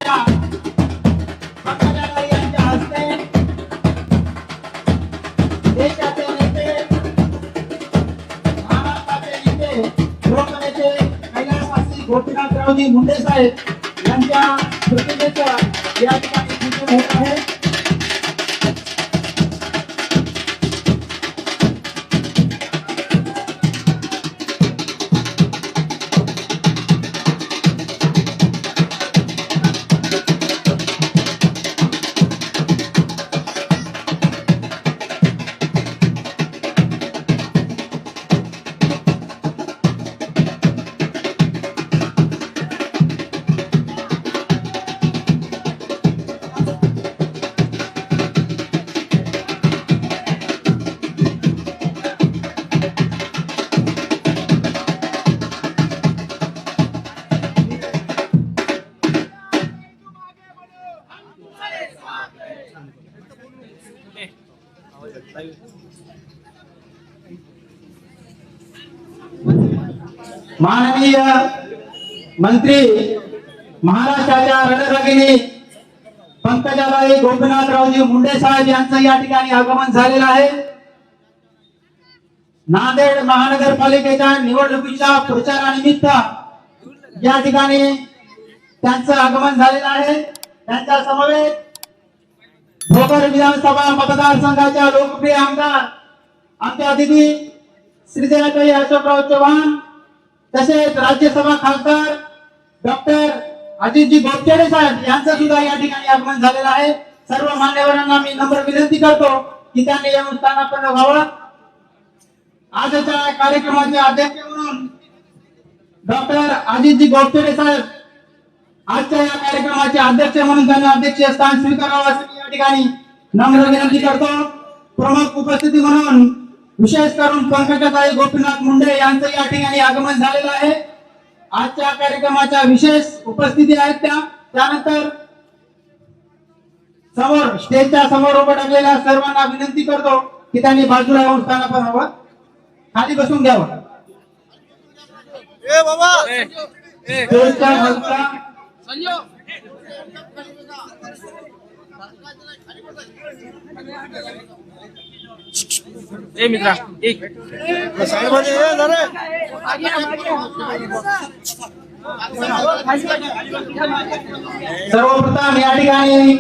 पंकजा पंकजाताई यांच्या हस्ते देशाचे नेते, महाराष्ट्राचे नेते, लोकनेते कैलासवासी गोपीनाथरावजी मुंडे साहेब यांच्या प्रतिमेचं या ठिकाणी पूजन होत आहे. माननीय मंत्री महाराष्ट्राच्या रणरागिणी पंकजाताई गोपीनाथरावजी मुंडे साहेब यांचं या ठिकाणी आगमन झालेलं आहे. नांदेड महानगरपालिकेच्या निवडणुकीच्या प्रचारानिमित्त या ठिकाणी त्यांचं आगमन झालेलं आहे. त्यांच्या समवेत भोकर विधानसभा मतदारसंघाच्या लोकप्रिय आमदार आमच्या अतिथी श्रीजयाताई अशोकराव चव्हाण, तसेच राज्यसभा खासदार डॉक्टर अजितजी गोपचडे साहेब यांचं सुद्धा या ठिकाणी आगमन झालेलं आहे. सर्व मान्यवरांना मी नम्र विनंती करतो की त्यांनी येऊन स्थानापन्न व्हावं. आजच्या कार्यक्रमाचे अध्यक्ष म्हणून डॉक्टर अजितजी गोपचडे साहेब आजच्या या कार्यक्रमाचे अध्यक्ष म्हणून त्यांनी अध्यक्षीय स्थान स्वीकारावं अशी या ठिकाणी नम्र विनंती करतो. प्रमुख उपस्थिती म्हणून विशेष करून पंकजाताई गोपीनाथ मुंडे यांचं या ठिकाणी आगमन झालेलं आहे. आजच्या कार्यक्रमाच्या विशेष उपस्थिती आहेत त्यानंतर समोर स्टेजच्या समोर उभं टाकलेल्या सर्वांना विनंती करतो की त्यांनी बाजूला येऊन स्थानापन्न व्हावं, खाली बसून घ्यावं. स्टेजच्या बाजूला मित्रा एक सर्वप्रथम या ठिकाणी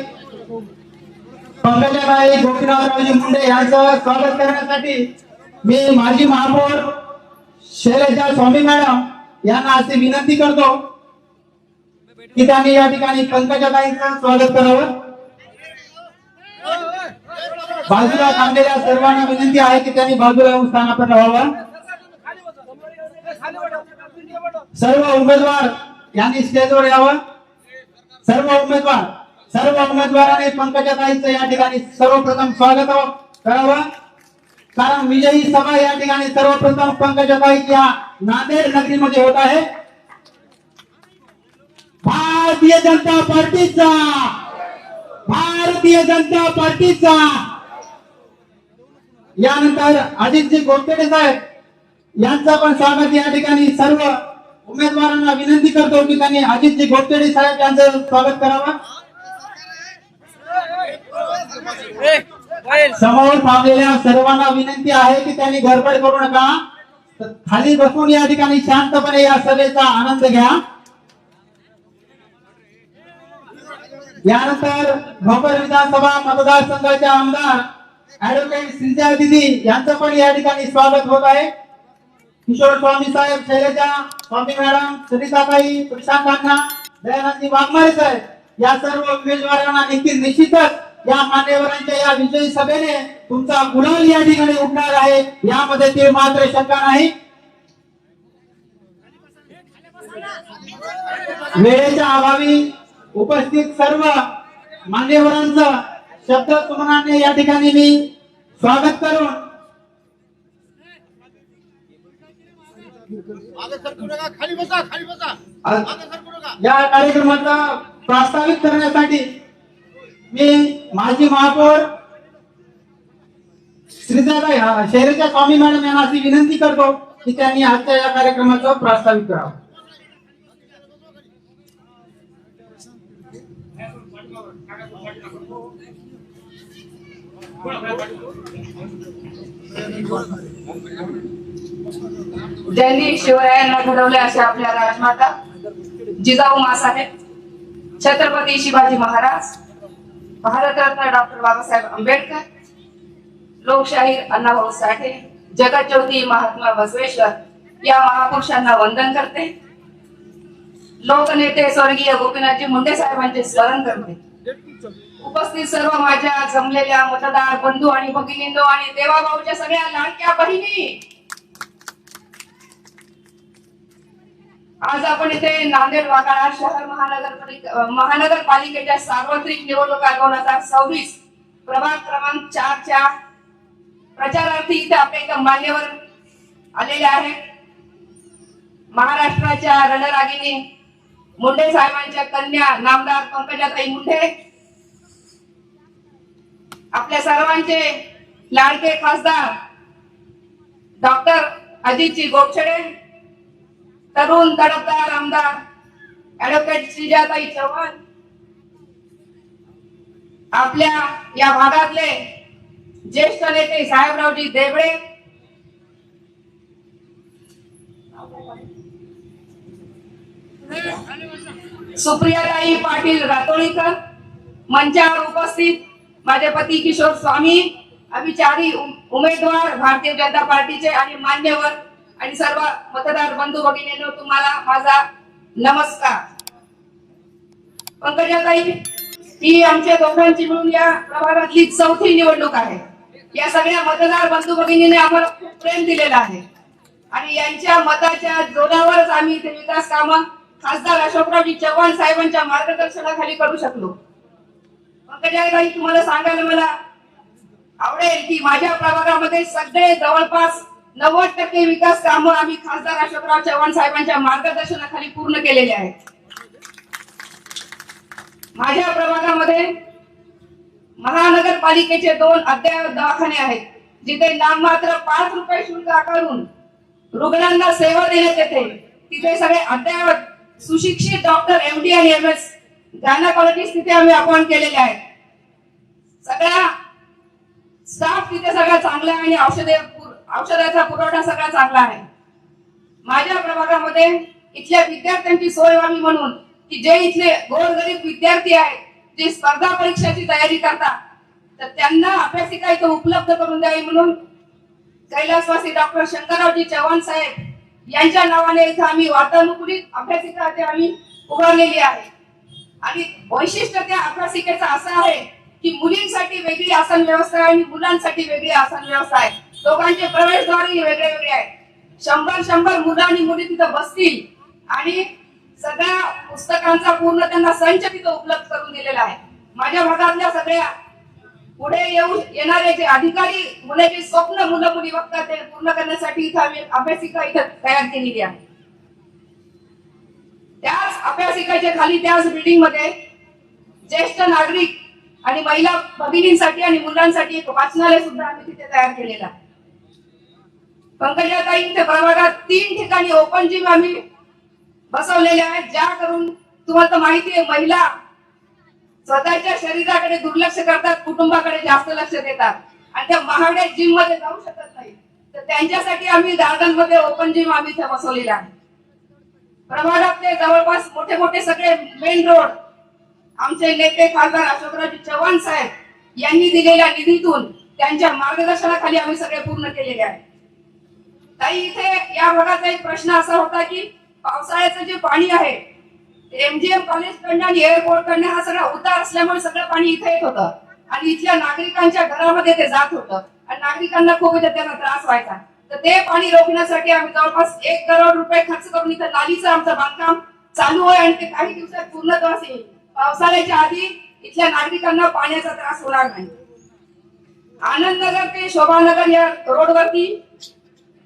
पंकजाताई गोपीनाथरावजी मुंडे यांचं स्वागत करण्यासाठी मी माजी महापौर शैलजा स्वामी मॅडम यांना अशी विनंती करतो की त्यांनी या ठिकाणी पंकजाताईंचं स्वागत करावं. बाजूला थांबलेल्या सर्वांना विनंती आहे की त्यांनी बाजूला येऊन स्थानापन्न व्हावं. सर्व उमेदवार यांनी स्टेजवर यावं. सर्व उमेदवारांनी पंकजाताईंचं या ठिकाणी सर्वप्रथम स्वागत करावं, कारण विजयी सभा या ठिकाणी सर्वप्रथम पंकजाताईच्या नांदेड नगरीमध्ये होत आहे. भारतीय जनता पार्टीचा यानंतर अजितजी गोपचडे साहेब यांचं पण स्वागत या ठिकाणी सर्व उमेदवारांना विनंती करतो की त्यांनी अजितजी गोपचडे साहेब यांचं स्वागत करावं. समोर थांबलेल्या सर्वांना विनंती आहे की त्यांनी गडबड करू नका, खाली बसून या ठिकाणी शांतपणे या सभेचा आनंद घ्या. यानंतर भोकर विधानसभा मतदारसंघाच्या आमदार ऍडव्होकेट श्रीजया दिदी यांचं पण या ठिकाणी स्वागत होत आहे. किशोर स्वामी साहेब, शैलजा स्वामी मॅडम, सरिताताई, प्रशांत अण्णा, दयानंदजी वाघमारे साहेब या सर्व उमेदवारांना निश्चितच या मान्यवरांच्या या विजयी सभेने तुमचा गुलाल या ठिकाणी उठणार आहे, यामध्ये ते मात्र शंका नाही. वेळेच्या अभावी उपस्थित सर्व मान्यवरांचं शब्द सुमनाने या ठिकाणी मी स्वागत करून या कार्यक्रमाचा प्रास्ताविक करण्यासाठी मी माजी महापौर श्रीजया शैलजा स्वामी मॅडम यांना अशी विनंती करतो की त्यांनी आजच्या या कार्यक्रमाचा प्रास्ताविक करावा. ज्यांनी शिवरायांना घडवले अशा आपल्या राजमाता जिजाऊ माँसाहेब, छत्रपती शिवाजी महाराज, भारतरत्न डॉक्टर बाबासाहेब आंबेडकर, लोकशाहीर अण्णाभाऊ साठे, जगज्योती महात्मा बसवेश्वर या महापुरुषांना वंदन करते. लोकनेते स्वर्गीय गोपीनाथजी मुंडे साहेबांचे स्मरण करते. उपस्थित सर्व माझ्या जमलेल्या मतदार बंधू आणि भगिनींनो आणि देवाभाऊच्या सगळ्या लाडक्या बहिणी, आज आपण इथे नांदेड वाघाळा शहर महानगरपालिकेच्या सार्वत्रिक निवडणुका 2026 प्रभाग क्रमांक 4 च्या प्रचारार्थी इथे आपल्या इथं मान्यवर आलेले आहेत. महाराष्ट्राच्या रणरागिणी मुंडे साहेबांच्या कन्या नामदार पंकजाताई मुंडे, आपल्या सर्वांचे लाडके खासदार डॉक्टर अजितजी गोपछडे, तरुण तडफदार आमदार ऍडव्होकेट श्रीजाताई चव्हाण, आपल्या या भागातले ज्येष्ठ नेते साहेबरावजी देवळे, सुप्रियाताई पाटील रातोळीकर, मंचावर उपस्थित माझे पती किशोर स्वामी, अभिचारी उमेदवार भारतीय जनता पार्टीचे आणि मान्यवर आणि सर्व मतदार बंधू भगिनींनो, तुम्हाला माझा नमस्कार. पंकजाताई, ही आमच्या दोघांची मिळून या प्रभागातली 4थी निवडणूक आहे. या सगळ्या मतदार बंधू भगिनीने आम्हाला खूप प्रेम दिलेलं आहे आणि यांच्या मताच्या जोरावरच आम्ही इथे विकास कामं खासदार अशोकरावजी चव्हाण साहेबांच्या मार्गदर्शनाखाली करू शकलो. पंकजाताई, तुम्हाला सांगायला मला आवडेल की माझ्या प्रभागामध्ये सगळे जवळपास 90% विकास कामं आम्ही खासदार अशोकराव चव्हाण साहेबांच्या मार्गदर्शनाखाली पूर्ण केलेले आहेत. माझ्या प्रभागामध्ये महानगरपालिकेचे 2 अद्ययावत दवाखाने आहेत, जिथे नाममात्र 5 रुपये शुल्क आकारून रुग्णांना सेवा देण्यात येते. तिथे सगळे अद्ययावत सुशिक्षित डॉक्टर MD आणि MS गायनेकॉलॉजिस्ट तिथे आम्ही अपॉइंट केलेले आहेत. सगळा स्टाफ तिथे सगळा चांगला आहे आणि औषधाचा पुरवठा सगळा चांगला आहे. माझ्या प्रभागामध्ये इथल्या विद्यार्थ्यांची सोय व्हावी म्हणून की जे इथले गोरगरीब विद्यार्थी आहेत, जे स्पर्धा परीक्षाची तयारी करतात, तर त्यांना अभ्यासिका इथं उपलब्ध करून द्यावी म्हणून कैलासवासी डॉक्टर शंकररावजी चव्हाण साहेब यांच्या नावाने इथं आम्ही वातानुकूलित अभ्यासिका ते आम्ही उभारलेली आहे. आणि वैशिष्ट्य त्या अभ्यासिकेचं असं आहे की मुलींसाठी वेगळी आसन व्यवस्था आहे आणि मुलांसाठी वेगळी आसन व्यवस्था आहे. दोघांचे प्रवेशद्वारही वेगळे वेगळे आहेत. 100 मुलं आणि मुली तिथं बसतील आणि सगळ्या पुस्तकांचा पूर्ण त्यांना संच तिथं उपलब्ध करून दिलेला आहे. माझ्या भागातल्या सगळ्या पुढे येणारे जे अधिकारी होण्याचे स्वप्न मुलं मुली बघतात ते पूर्ण करण्यासाठी इथं आम्ही अभ्यासिका इथं तयार केलेली आहे. त्याच अभ्यासिकाच्या खाली त्याच बिल्डिंग मध्ये ज्येष्ठ नागरिक आणि महिला भगिनींसाठी आणि मुलांसाठी एक वाचनालय सुद्धा आम्ही तिथे तयार केलेला आहे. पंकजाताई, इथे प्रभागात 3 ठिकाणी ओपन जिम आम्ही बसवलेले आहेत, ज्या करून तुम्हाला तर माहिती आहे महिला स्वतःच्या शरीराकडे दुर्लक्ष करतात, कुटुंबाकडे जास्त लक्ष देतात आणि त्या महागड्या जिम मध्ये जाऊ शकत नाही. तर त्यांच्यासाठी आम्ही गार्डन मध्ये ओपन जिम आम्ही इथे बसवलेला आहे. प्रभागातले जवळपास मोठे मोठे सगळे मेन रोड आमचे नेते खासदार अशोकरावजी चव्हाण साहेब यांनी दिलेल्या निधीतून त्यांच्या मार्गदर्शनाखाली आम्ही सगळे पूर्ण केलेले आहे. ताई, इथे या भागाचा एक प्रश्न असा होता की पावसाळ्याचं जे पाणी आहे MGM कॉलेज कडनं आणि एअरपोर्ट कडनं हा सगळा उतार असल्यामुळे सगळं पाणी इथे येत होतं आणि इथल्या नागरिकांच्या घरामध्ये ते जात होतं आणि नागरिकांना खूप त्यांना त्रास व्हायचा. तर ते पाणी रोखण्यासाठी आम्ही जवळपास 1 करोड रुपये खर्च करून इथं नालीचं आमचं बांधकाम चालू आहे आणि ते काही दिवसात पूर्णत्वास येईल. पावसाळ्याच्या आधी इथल्या नागरिकांना पाण्याचा त्रास होणार नाही. आनंदनगर ते शोभानगर या रोडवरती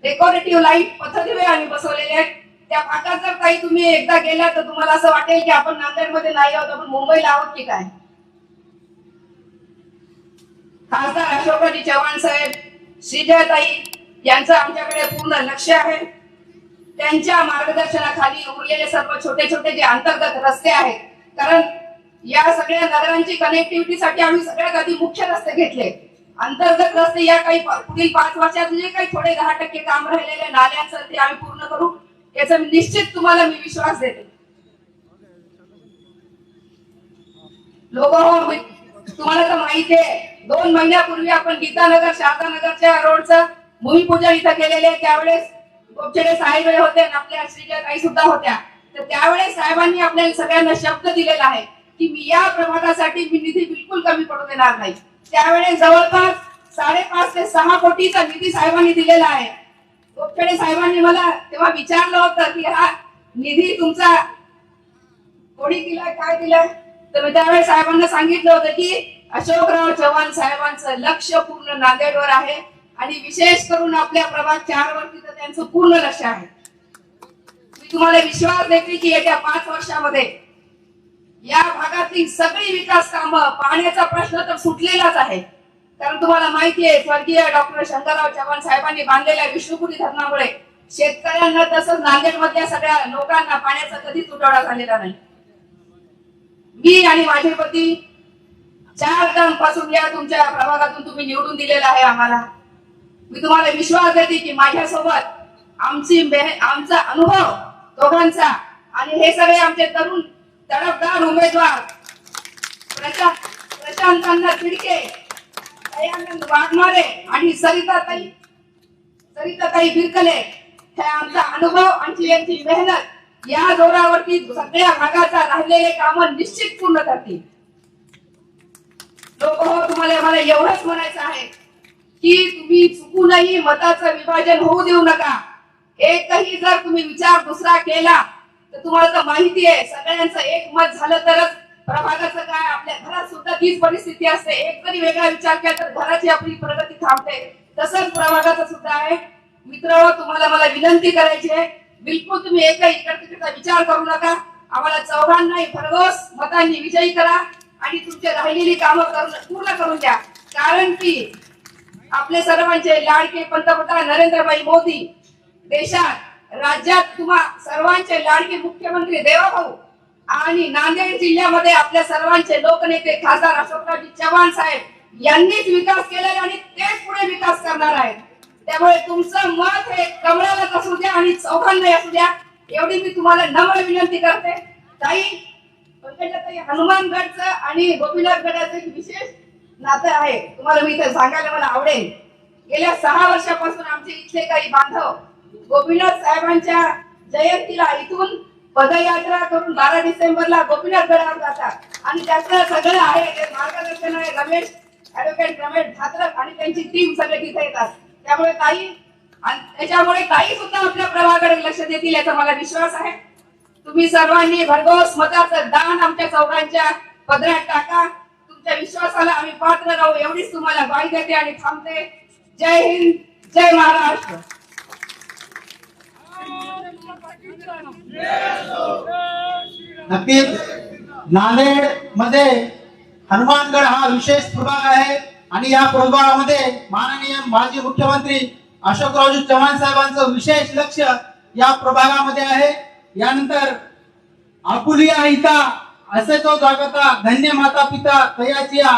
डेकोरेटिव्ह लाईट पथदिवे आम्ही बसवलेले आहेत. त्या भागात जर काही तुम्ही एकदा गेला तर तुम्हाला असं वाटेल की आपण नांदेडमध्ये नाही आहोत, आपण मुंबईला आहोत की काय. खासदार अशोकरावजी चव्हाण साहेब, श्रीजयताई यांचं आमच्याकडे पूर्ण लक्ष आहे. त्यांच्या मार्गदर्शनाखाली उरलेले सर्व छोटे छोटे जे अंतर्गत रस्ते आहेत, कारण या सगळ्या नगरांची कनेक्टिव्हिटीसाठी आम्ही सगळ्यात आधी मुख्य रस्ते घेतले. अंतर्गत रस्ते या काही पुढील 5 वर्षात जे काही थोडे 10% काम राहिलेले नाल्यांचं ते आम्ही पूर्ण करू, याचा निश्चित तुम्हाला मी विश्वास देते. लोक हो, तुम्हाला तर माहिती आहे 2 महिन्यापूर्वी आपण गीतानगर शारदानगरच्या रोडचं भूमिपूजन इथं केलेले. त्यावेळेस गोपछडे साहेब होते आणि आपल्या श्रीजय ताई सुद्धा होत्या. तर त्यावेळेस साहेबांनी आपल्याला सगळ्यांना शब्द दिलेला आहे की मी या प्रभागासाठी मी निधी बिलकुल कमी पडू देणार नाही. त्यावेळेस जवळपास 5.5 ते 6 कोटीचा निधी साहेबांनी दिलेला आहे. गोपछडे साहेबांनी मला तेव्हा विचारलं होतं की हा निधी तुमचा कोणी दिलाय, काय दिलाय? तर मी त्यावेळेस साहेबांना सांगितलं होतं की अशोकराव चव्हाण साहेबांचं लक्ष पूर्ण नांदेडवर आहे आणि विशेष करून आपल्या प्रभाग 4 वरती तर त्यांचं पूर्ण लक्ष आहे. मी तुम्हाला विश्वास देते की येत्या 5 वर्षामध्ये या भागातील सगळी विकास कामं, पाण्याचा प्रश्न तर सुटलेलाच आहे. कारण तुम्हाला माहिती आहे स्वर्गीय डॉक्टर शंकरराव चव्हाण साहेबांनी बांधलेल्या विष्णुपुरी धरणामुळे शेतकऱ्यांना तसंच नांदेड मधल्या सगळ्या लोकांना पाण्याचा कधीच तुटवडा झालेला नाही. मी आणि माझे पती 4 टर्म पासून या तुमच्या प्रभागातून तुम्ही निवडून दिलेला आहे आम्हाला. मी तुम्हाला विश्वास देते की माझ्यासोबत आमचा अनुभव दोघांचा आणि हे सगळे आमचे तरुण तडफदार उमेदवार प्रशांत खिडके, दयानंद वाघमारे आणि सरिताताई बिरकले हे आमचा अनुभव आणि यांची मेहनत या जोरावरती सगळ्या भागाचा राहिलेले कामं निश्चित पूर्ण करतील. लोक हो, तुम्हाला मला एवढंच म्हणायचं आहे की तुम्ही चुकूनही मताचं विभाजन होऊ देऊ नका. एकही जर तुम्ही विचार दुसरा केला तर तुम्हाला तर माहिती आहे सगळ्यांचं एक मत झालं तरच प्रभागाचं काय. आपल्या घरात सुद्धा तीच परिस्थिती असते. एक जरी वेगळा विचार केला तर घराची आपली प्रगती थांबते. तसंच प्रभागाचं सुद्धा आहे. मित्र, तुम्हाला मला विनंती करायची आहे, बिलकुल तुम्ही एकही इकडचा विचार करू नका. आम्हाला चौघांनाही भरघोस मतांनी विजयी करा आणि तुमची राहिलेली कामं पूर्ण करून द्या. कारण की आपले सर्वांचे लाडके पंतप्रधान नरेंद्रभाई मोदी देशात, राज्यात तुम्हा सर्वांचे लाडके मुख्यमंत्री देवाभाऊ आणि नांदेड जिल्ह्यामध्ये आपल्या सर्वांचे लोकनेते खासदार अशोकराव चव्हाण साहेब यांनीच विकास केलेला आणि तेच पुढे विकास करणार आहेत. त्यामुळे तुमचं मत हे कमळालाच असू द्या आणि चौघांना असू द्या, एवढी मी तुम्हाला नम्र विनंती करते. ताई पंकजाताई, हनुमानगडचं आणि गोपीनाथ गडाचं एक विशेष नातं आहे, तुम्हाला मी इथे सांगायला मला आवडेल. गेल्या 6 वर्षापासून आमचे इथले काही बांधव गोपीनाथ साहेबांच्या जयंतीला इथून पदयात्रा करून 12 डिसेंबरला गोपीनाथ गडावर जातात आणि त्याचं सगळं आहे ते मार्गदर्शन आहे ऍडव्होकेट रमेश भात्रक आणि त्यांची टीम सगळे तिथे येतात. त्यामुळे त्याच्यामुळे ताई सुद्धा आपल्या प्रभागाकडे लक्ष देतील याचा मला विश्वास आहे. तुम्ही सर्वांनी भरघोस मताचं दान आमच्या चौघांच्या पदरात टाका. तुमच्या विश्वासाला आम्ही पात्र राहू एवढीच तुम्हाला ग्वाही देते आणि थांबते. जय हिंद, जय महाराष्ट्र. नक्कीच नांदेड मध्ये हनुमानगड हा विशेष प्रभाग आहे आणि या प्रभागामध्ये माननीय माजी मुख्यमंत्री अशोकराव चव्हाण साहेबांचं विशेष लक्ष या प्रभागामध्ये आहे. यानंतर आपुलिया हिता असे तो जागता धन्य माता पिता तयाचिया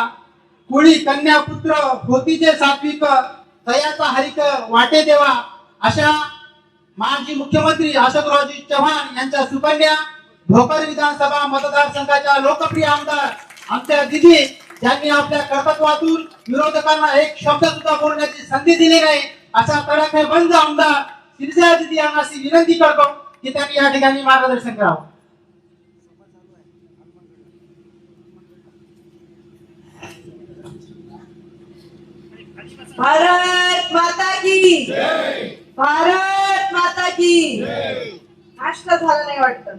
कुळी कन्या पुत्र होतीचे सात्विक तयाचा हरिक वाटे देवा अशा माजी मुख्यमंत्री अशोकराव चव्हाण यांच्या सुकन्या भोकर विधानसभा मतदारसंघाच्या लोकप्रिय आमदार आमच्या दिदी ज्यांनी आपल्या कर्तृत्वातून विरोधकांना एक शब्द सुद्धा बोलण्याची संधी दिली नाही अशा तडाखेबंद आमदार शिरसाट दिदी यांना अशी विनंती करतो की त्यांनी या ठिकाणी मार्गदर्शन करावं. भारत माता की जय. भारत माता की जय. नाश्ता झाला नाही वाटतं.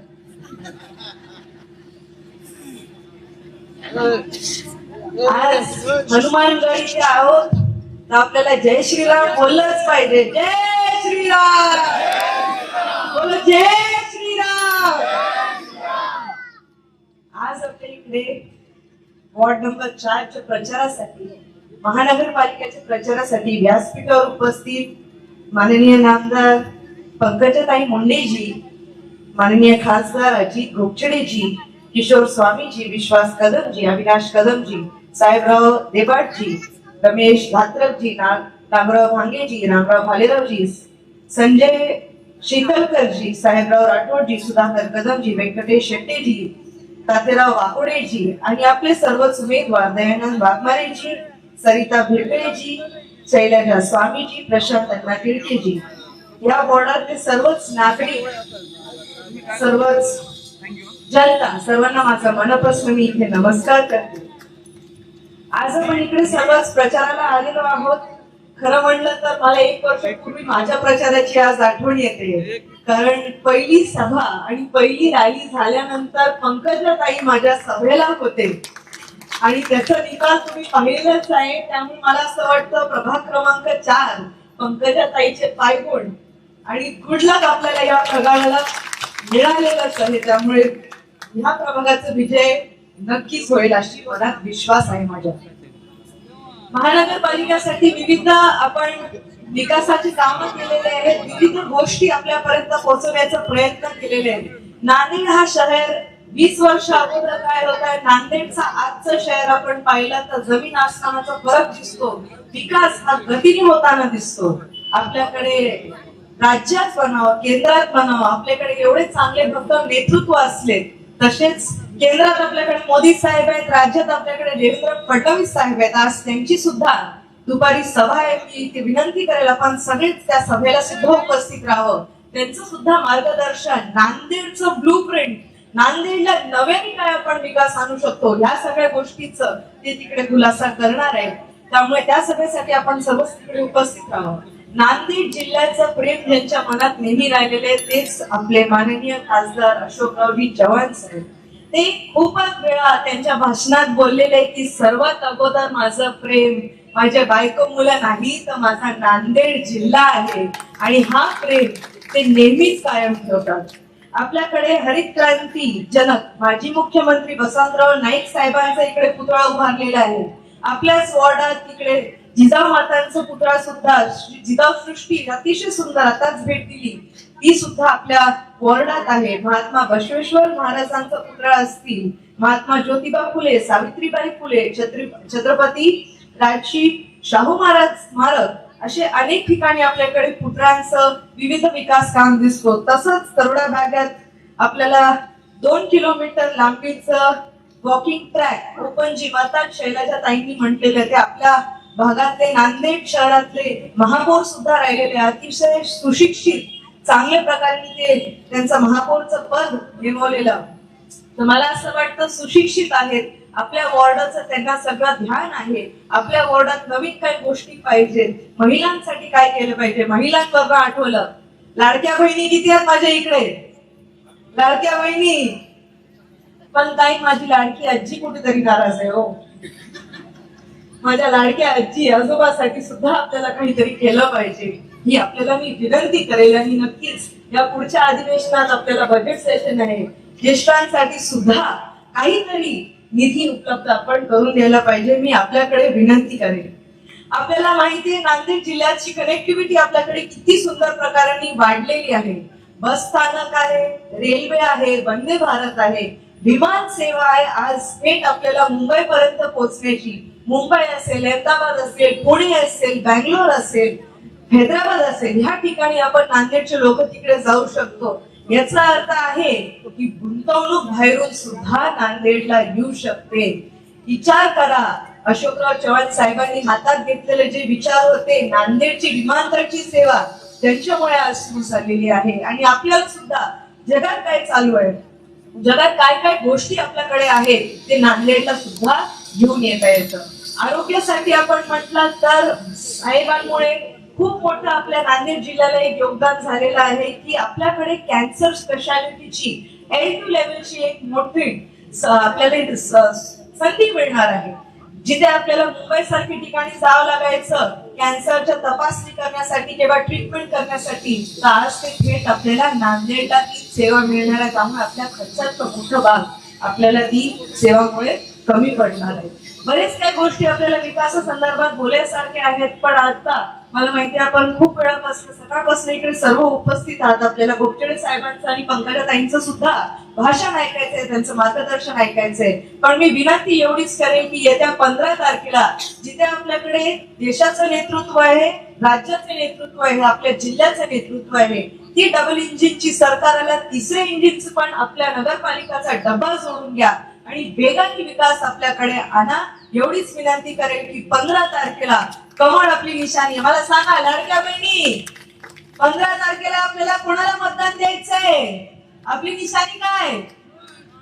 आज हनुमानगड इथे आहोत तर आपल्याला जय श्रीराम बोललंच पाहिजे. जय श्रीराम बोलो, जय श्रीराम. आज आपल्या इकडे वॉर्ड नंबर 4 च्या प्रचारासाठी, महानगरपालिकेच्या प्रचारासाठी व्यासपीठावर उपस्थित माननीय नामदार पंकजाताई मुंडेजी, माननीय खासदार अजित गोपछडेजी किशोर स्वामीजी, विश्वास कदमजी, अविनाश कदमजी, साहेबराव देबाटजी, रमेश भात्रकजी, नामराव भांगेजी, रामराव भालेरावजी, संजय शीतलकरजी, साहेबराव राठोडजी, सुधाकर कदमजी, व्यंकटेश शेट्टेजी, तातेराव वाकोडेजी आणि आपले सर्वच उमेदवार दयानंद वाघमारेजी, सरिता भिरकळेजी, शैलजा स्वामीजी, प्रशांत अण्णा टिळकेजी, या बोर्डातले सर्वच नागरिक, सर्वच जनता, सर्वांना माझा मनपासून मी इथे नमस्कार करते. आज आपण इकडे सर्वच प्रचाराला आलेलो आहोत. खरं म्हणलं तर मला 1 वर्षापूर्वी माझ्या प्रचाराची आज आठवण येते, कारण पहिली सभा आणि पहिली रॅली झाल्यानंतर पंकजाताई माझ्या सभेला होते आणि त्याचा निकाल तुम्ही पाहिलेलाच आहे. त्यामुळे मला असं वाटतं प्रभाग क्रमांक 4 पंकजाताईचे पायगुण आणि गुड लक आपल्याला या प्रभागाला मिळालेलाच आहे. त्यामुळे ह्या प्रभागाचा विजय नक्कीच होईल अशी मनात विश्वास आहे माझ्या. महानगरपालिकेसाठी विविध आपण विकासाची कामं केलेले आहेत, विविध गोष्टी आपल्यापर्यंत पोहोचवण्याचा प्रयत्न केलेले आहेत. नांदेड हा शहर 20 वर्ष अगोदर काय होत आहे, नांदेडचा आजचं शहर आपण पाहिलं तर जमीन आसमानाचा फरक दिसतो. विकास हा गतीने होताना दिसतो. आपल्याकडे राज्यात म्हणावं, केंद्रात म्हणावं, आपल्याकडे एवढे चांगले फक्त नेतृत्व असले, तसेच केंद्रात आपल्याकडे मोदी साहेब आहेत, राज्यात आपल्याकडे देवेंद्र फडणवीस साहेब आहेत. आज त्यांची सुद्धा दुपारी सभा आहे. मी ती विनंती करेल आपण सगळेच त्या सभेला सुद्धा उपस्थित राहावं. त्यांचं सुद्धा मार्गदर्शन, नांदेडचं ब्लूप्रिंट, नांदेडला नव्याने काय आपण विकास आणू शकतो, या सगळ्या गोष्टीचं ते तिकडे खुलासा करणार आहे. त्यामुळे त्या सभेसाठी आपण सर्वच तिकडे उपस्थित राहावं. नांदेड जिल्ह्याचं प्रेम ज्यांच्या मनात नेहमी राहिलेले तेच आपले माननीय खासदार अशोकरावजी चव्हाण साहेब. ते खूपच वेळा त्यांच्या भाषणात बोललेले की सर्वात अगोदर माझं प्रेम माझ्या बायको मुलं नाही तर माझा नांदेड जिल्हा आहे आणि हा प्रेम ते नेहमीच कायम ठेवतात. आपल्याकडे हरित क्रांती जनक माजी मुख्यमंत्री वसंतराव नाईक साहेबांचा इकडे पुतळा उभारलेला आहे. आपल्याच वॉर्डात तिकडे जिजाऊ मातांचा पुतळा सुद्धा, जिजाऊ सृष्टी अतिशय सुंदर आताच भेट दिली, ती सुद्धा आपल्या वॉर्डात आहे. महात्मा बसवेश्वर महाराजांचा पुतळा असतील, महात्मा ज्योतिबा फुले, सावित्रीबाई फुले, छत्रपती राजर्षी शाहू महाराज स्मारक असे अनेक ठिकाणी आपल्याकडे पुतळ्यांचं विविध विकास काम दिसतो. तसंच तरोडा भागात आपल्याला 2 किलोमीटर लांबीचं वॉकिंग ट्रॅक ओपन जिम आता शैलजा ताईंनी म्हटलेलं ते आपल्या भागातले नांदेड शहरातले महापौर सुद्धा राहिलेले अतिशय सुशिक्षित चांगल्या प्रकारे ते त्यांचं महापौरचं पद निभवलेलं. तर मला असं वाटतं सुशिक्षित आहेत, आपल्या वॉर्डाचं त्यांना सगळं ध्यान आहे. आपल्या वॉर्डात नवीन काही गोष्टी पाहिजेत, महिलांसाठी काय केलं पाहिजे. महिलांबरोबर आठवलं, लाडक्या बहिणी किती आहेत माझ्या इकडे, लाडक्या बहिणी. पण ताई माझी लाडकी आजी कुठेतरी नाराज आहे हो. माझ्या लाडक्या आजी आजोबासाठी सुद्धा आपल्याला काहीतरी केलं पाहिजे ही आपल्याला मी विनंती करेल. आणि नक्कीच या पुढच्या अधिवेशनात आपल्याला बजेट सेशन आहे, ज्येष्ठांसाठी सुद्धा काहीतरी निधी उपलब्ध आपण करून द्यायला पाहिजे, मी आपल्याकडे विनंती करेन. आपल्याला माहिती आहे नांदेड जिल्ह्याची कनेक्टिव्हिटी आपल्याकडे किती सुंदर प्रकाराने वाढलेली आहे. बस स्थानक आहे, रेल्वे आहे, वंदे भारत आहे, विमान सेवा आहे. आज थेट आपल्याला मुंबई पर्यंत पोहोचण्याची, मुंबई असेल, अहमदाबाद असेल, पुणे असेल, बँगलोर असेल, हैदराबाद असेल, ह्या ठिकाणी आपण नांदेडचे लोक तिकडे जाऊ शकतो. याचा अर्थ आहे की गुंतवणूक बाहेरून सुद्धा नांदेडला येऊ शकते. विचार करा, अशोकराव चव्हाण साहेबांनी हातात घेतलेले जे विचार होते, नांदेडची विमानतळची सेवा त्यांच्यामुळे आज सुरू झालेली आहे. आणि आपल्याला सुद्धा जगात काय चालू आहे, जगात काय काय गोष्टी आपल्याकडे आहेत ते नांदेडला सुद्धा घेऊन येता येतं. आरोग्यासाठी आपण म्हटलं तर साहेबांमुळे खूप मोठं आपल्या नांदेड जिल्ह्याला एक योगदान झालेलं आहे की आपल्याकडे कॅन्सर स्पेशालिटीची L2 लेवलची एक मोठी आपल्याला संधी मिळणार आहे. जिथे आपल्याला मुंबई सारख्या ठिकाणी जावं लागायचं कॅन्सरच्या तपासणी करण्यासाठी किंवा ट्रीटमेंट करण्यासाठी, तर आज ते थेट आपल्याला नांदेडला ती सेवा मिळणार आहे. त्यामुळे आपल्या खर्चाचा मोठा भाग आपल्याला ती सेवामुळे कमी पडणार आहे. बरेच काही गोष्टी आपल्याला विकासासंदर्भात बोलायसारख्या आहेत, पण आता मला माहिती आहे आपण खूप वेळापासून सकाळपासून इकडे सर्व उपस्थित आहात. आपल्याला गोपचडे साहेबांचं आणि पंकजाताईंचं सुद्धा भाषण ऐकायचंय, त्यांचं मार्गदर्शन ऐकायचंय. पण मी विनंती एवढीच करेन की येत्या 15 तारखेला जिथे आपल्याकडे देशाचं नेतृत्व आहे, राज्याचे नेतृत्व आहे, आपल्या जिल्ह्याचं नेतृत्व आहे, ती डबल इंजिनची सरकाराला तिसरे इंजिनचं पण आपल्या नगरपालिकाचा डब्बा जोडून घ्या आणि वेगाने विकास आपल्याकडे आणा. एवढीच विनंती करेल की 15 तारखेला कमळ आपली निशाणी आहे. मला सांगा लाडक्या बहिणी, 15 तारखेला आपल्याला कोणाला मतदान द्यायचंय? आपली निशाणी काय?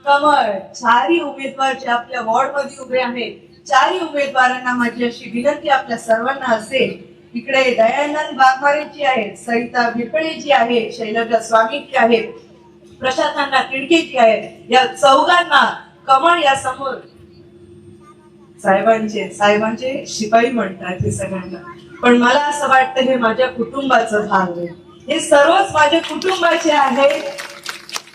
कमळ. चारही उमेदवार जे आपल्या वॉर्ड मध्ये उभे आहेत, चारही उमेदवारांना माझी अशी विनंती आपल्या सर्वांना असेल, इकडे दयानंद वाघमारे जी आहेत, सरिता भिपळे जी आहे, शैलजा स्वामी जी आहेत, प्रशांत तिडके जी आहेत, या चौघांना कमळ या समोर साहेबांचे शिपाई म्हणतात हे सगळ्यांना. पण मला असं वाटतं हे माझ्या कुटुंबाचं भाग आहे, हे सर्वच माझ्या कुटुंबाचे आहे.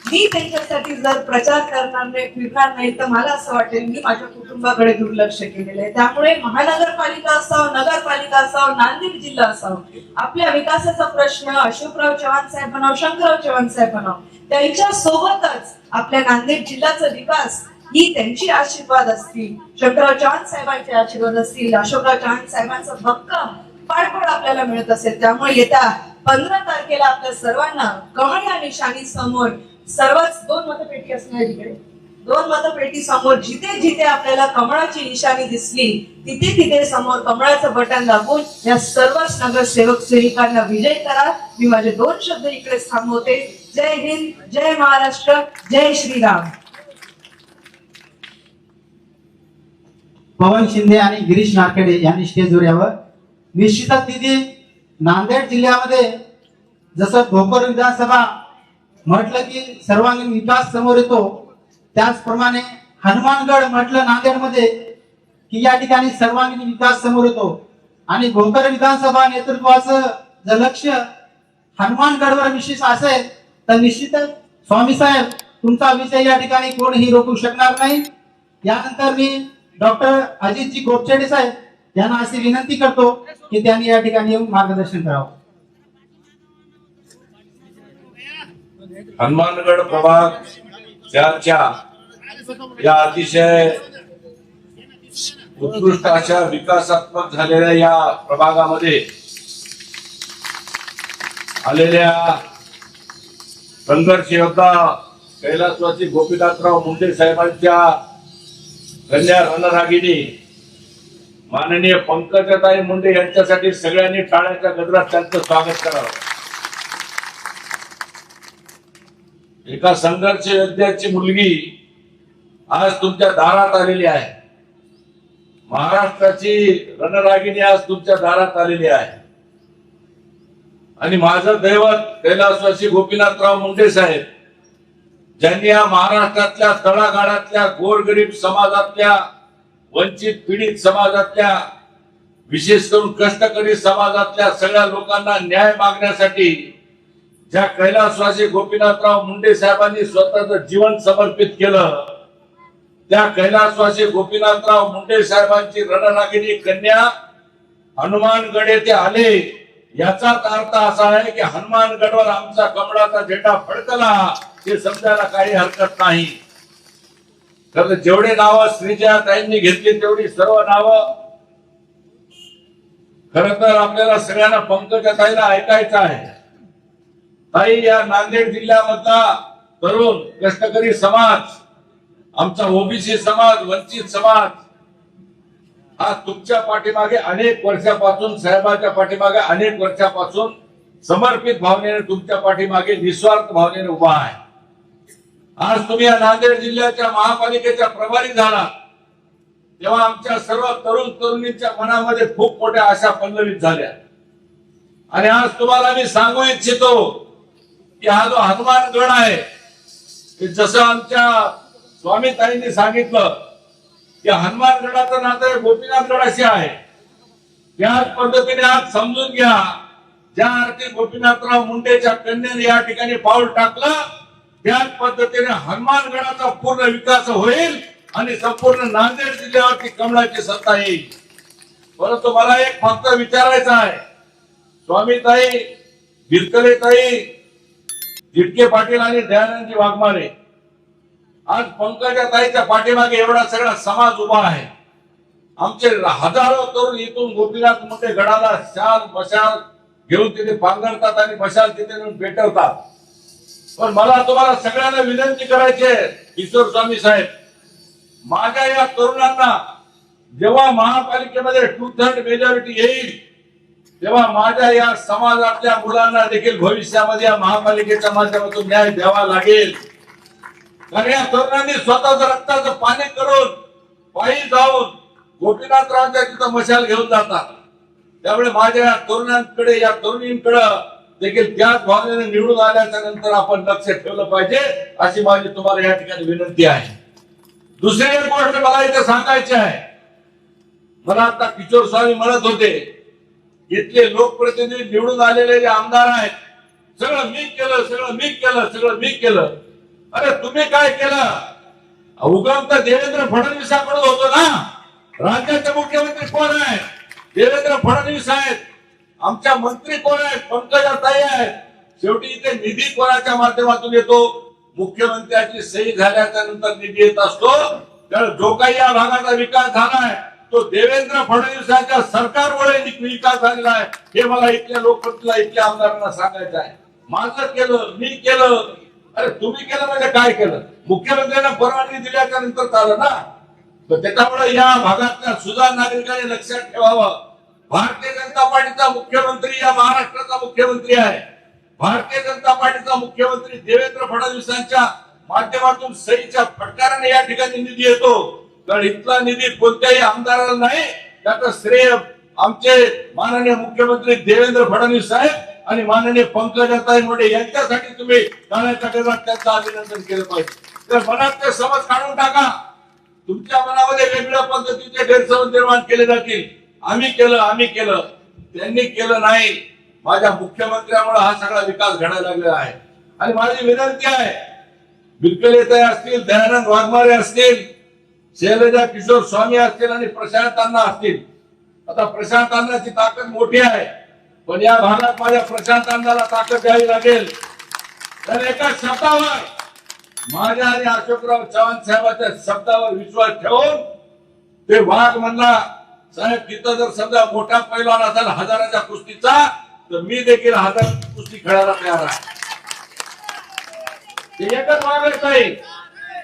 मी त्यांच्यासाठी जर प्रचार करणार नाही, फिरणार नाही, तर मला असं वाटेल मी माझ्या कुटुंबाकडे दुर्लक्ष केलेलं आहे. त्यामुळे महानगरपालिका असावं, नगरपालिका असावं, नांदेड जिल्हा असावं, आपल्या विकासाचा प्रश्न अशोकराव चव्हाण साहेब बनाव, शंकरराव चव्हाण साहेब बनाव, त्यांच्या सोबतच आपल्या नांदेड जिल्ह्याचा विकास ही त्यांची आशीर्वाद असतील, शंकरराव चव्हाण साहेबांचे आशीर्वाद असतील, अशोकराव चव्हाण साहेबांचं भक्कम पाठबळ आपल्याला मिळत असेल. त्यामुळे येत्या 15 तारखेला आपल्या सर्वांना कमळ या निशाणी समोर सर्वच 2 मतपेटी असणार, इकडे 2 मतपेटी समोर जिथे जिथे आपल्याला कमळाची निशाणी दिसली तिथे तिथे समोर कमळाचं बटन दाबून या सर्वच नगरसेवक सेविकांना विजय करा. मी माझे 2 शब्द इकडे थांबवते. जय हिंद, जय महाराष्ट्र, जय श्रीराम. पवन शिंदे आणि गिरीश नारखेडे यांनी स्टेजवर यावं. निश्चितच दिदी, नांदेड जिल्ह्यामध्ये जसं भोकर विधानसभा म्हटलं की सर्वांगीण विकास समोर येतो, त्याचप्रमाणे हनुमानगड म्हटलं नांदेडमध्ये की या ठिकाणी सर्वांगीण विकास समोर येतो. आणि भोकर विधानसभा नेतृत्वाचं जर लक्ष हनुमानगडवर विशेष असेल तर निश्चितच स्वामी साहेब तुमचा विजय या ठिकाणी कोणीही रोखू शकणार नाही. यानंतर मी डॉक्टर अजितजी गोपचडे साहेब यांना अशी विनंती करतो की त्यांनी या ठिकाणी येऊन मार्गदर्शन करावं. हनुमानगड प्रभाग 4च्या या अतिशय उत्कृष्ट अशा विकासात्मक झालेल्या या प्रभागामध्ये आलेल्या संघर्ष योद्धा कैलासवासी गोपीनाथराव मुंडे साहेबांच्या कन्या रणरागिणी माननीय पंकजाताई मुंडे यांच्यासाठी सगळ्यांनी टाळ्याच्या गजरात त्यांचं स्वागत करावं. एका संघर्ष योद्ध्याची मुलगी आज तुमच्या दारात आलेली आहे. महाराष्ट्राची रणरागिणी आज तुमच्या दारात आलेली आहे. आणि माझं दैवत कैलासवासी गोपीनाथराव मुंडे साहेब, ज्यांनी या महाराष्ट्रातल्या तळागाळातल्या गोरगरीब समाजातल्या, वंचित पीडित समाजातल्या, विशेष करून कष्टकरी समाजातल्या सगळ्या लोकांना न्याय मागण्यासाठी ज्या कैलासवासी गोपीनाथराव मुंडे साहेबांनी स्वतःचं जीवन समर्पित केलं, त्या कैलासवासी गोपीनाथराव मुंडे साहेबांची रणरागिणी कन्या हनुमानगड येथे आले. याचाच अर्थ असा आहे की हनुमानगडवर आमचा कमळाचा झेंडा फडकला हे समजायला काही हरकत नाही. तर जेवढे नावं श्रीजयाताईंनी घेतली तेवढी सर्व नावं खर तर आपल्याला सगळ्यांना पंकजाताईला ऐकायचं आहे. ताई, या नांदेड जिल्ह्यामधला तरुण कष्टकरी समाज, आमचा ओबीसी समाज, वंचित समाज हा तुमच्या पाठीमागे अनेक वर्षापासून, साहेबांच्या पाठीमागे अनेक वर्षापासून समर्पित भावनेने तुमच्या पाठीमागे निस्वार्थ भावनेने उभा आहे. आज तुम्ही या नांदेड जिल्ह्याच्या महापालिकेच्या प्रभारी झाला तेव्हा आमच्या सर्व तरुण तरुणींच्या मनामध्ये खूप मोठ्या आशा पल्लवित झाल्या. आणि आज तुम्हाला मी सांगू इच्छितो की हा जो हनुमानगड आहे, जसं आमच्या स्वामीताईंनी सांगितलं की हनुमानगडाचं नातं गोपीनाथगडाशी आहे, त्याच पद्धतीने आज समजून घ्या, ज्या अर्थी गोपीनाथराव मुंडेच्या कन्याने या ठिकाणी पाऊल टाकलं, त्याच पद्धतीने हनुमानगडाचा पूर्ण विकास होईल आणि संपूर्ण नांदेड जिल्ह्यावरती कमळाची सत्ता येईल. परंतु मला एक फक्त विचारायचं आहे स्वामीताई, बिरकलेताई, जिटके पाटील आणि दयानंदजी वाघमारे, आज पंकजाताईच्या पाठीमागे एवढा सगळा समाज उभा आहे. आमचे हजारो तरुण इथून गोपीनाथ मुंडे गडाला शाल मशाल घेऊन तिथे पांघरतात आणि मशाल तिथे नेऊन पेटवतात. पण मला तुम्हाला सगळ्यांना विनंती करायची आहे, किशोर स्वामी साहेब, माझ्या या तरुणांना जेव्हा महापालिकेमध्ये 2/3 मेजॉरिटी येईल तेव्हा माझ्या या समाजातल्या मुलांना देखील भविष्यामध्ये या महापालिकेच्या माध्यमातून न्याय द्यावा लागेल. कारण या तरुणांनी स्वतःच रक्ताचं पाणी करून पायी जाऊन गोपीनाथरावांच्या तिथं मशाल घेऊन जातात. त्यामुळे माझ्या या तरुणांकडे या तरुणींकडे देखील त्याच भावनेने निवडून आल्याच्या नंतर आपण लक्ष ठेवलं पाहिजे, अशी माझी तुम्हाला या ठिकाणी विनंती आहे. दुसरी एक गोष्ट मला इथे सांगायची आहे. मला आता किशोर स्वामी म्हणत होते, इथले लोकप्रतिनिधी निवडून आलेले जे आमदार आहेत, सगळं मी केलं, सगळं मी केलं, सगळं मी केलं. अरे तुम्ही काय केलं? उगम तर देवेंद्र फडणवीसाकडून होतो ना. राज्याचे मुख्यमंत्री कोण आहेत? देवेंद्र फडणवीस आहेत. आमच्या मंत्री कोण आहेत? पंकजाताई आहेत. शेवटी इथे निधी कोणाच्या माध्यमातून येतो? मुख्यमंत्र्याची सही झाल्याच्या नंतर निधी येत असतो. तर जो काही या भागाचा विकास झालाय तो देवेंद्र फडणवीसांच्या सरकारमुळे विकास झालेला आहे, हे मला इथल्या लोकप्रतिनिधीला, इथल्या आमदारांना सांगायचं आहे. माझं केलं, मी केलं. अरे तुम्ही केलं म्हणजे काय केलं? मुख्यमंत्र्यांना परवानगी दिल्याच्या नंतर झालं ना. तर त्याच्यामुळे या भागातल्या सुजाण नागरिकांनी लक्षात ठेवावं, भारतीय जनता पार्टीचा मुख्यमंत्री या महाराष्ट्राचा मुख्यमंत्री आहे. भारतीय जनता पार्टीचा मुख्यमंत्री देवेंद्र फडणवीसांच्या माध्यमातून सहीच्या फटकाराने या ठिकाणी निधी येतो. तर इथला निधी कोणत्याही आमदाराला नाही, त्याचं श्रेय आमचे माननीय मुख्यमंत्री देवेंद्र फडणवीस साहेब आणि माननीय पंकजाताई मुंडे यांच्यासाठी तुम्ही टाळ्याच्या गजरात त्यांचं अभिनंदन केलं पाहिजे. तर मनातले समज काढून टाका. तुमच्या मनामध्ये वेगवेगळ्या पद्धतीचे गैरसमज निर्माण केले जातील. आम्ही केलं, आम्ही केलं. त्यांनी केलं नाही. माझ्या मुख्यमंत्र्यामुळे हा सगळा विकास घडायला लागलेला आहे. आणि माझी विनंती आहे, बिरकलेताई असतील, दयानंद वाघमारे असतील, शैलजा किशोर स्वामी असतील आणि प्रशांत अण्णा असतील. आता प्रशांत अण्णाची ताकद मोठी आहे, पण या भागात माझ्या प्रशांत अण्णाला ताकद द्यावी लागेल. तर एका शब्दावर, माझ्या आणि अशोकराव चव्हाण साहेबांच्या शब्दावर विश्वास ठेवून ते वाघ म्हणला, साहेब तिथं जर समजा मोठा पैलवान असेल हजाराच्या कुस्तीचा, तर मी देखील 1000 कुस्ती खेळायला तयार आहे. ते एकच मागत नाही.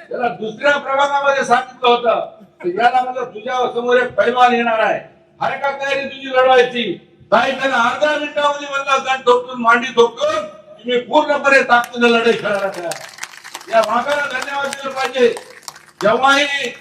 त्याला दुसऱ्या प्रभागामध्ये सांगितलं होतं, याला म्हणलं तुझ्या समोर एक पैलवान येणार आहे, आहे का तयारी तुझी लढवायची? ताई त्याला अर्ध्या मिनिटामध्ये म्हणलं, गण ठोकून मांडी ठोकून तुम्ही पूर्णपणे ताकदीने लढाई खेळायला तयार. या भागाला धन्यवाद दिलं पाहिजे. जेव्हाही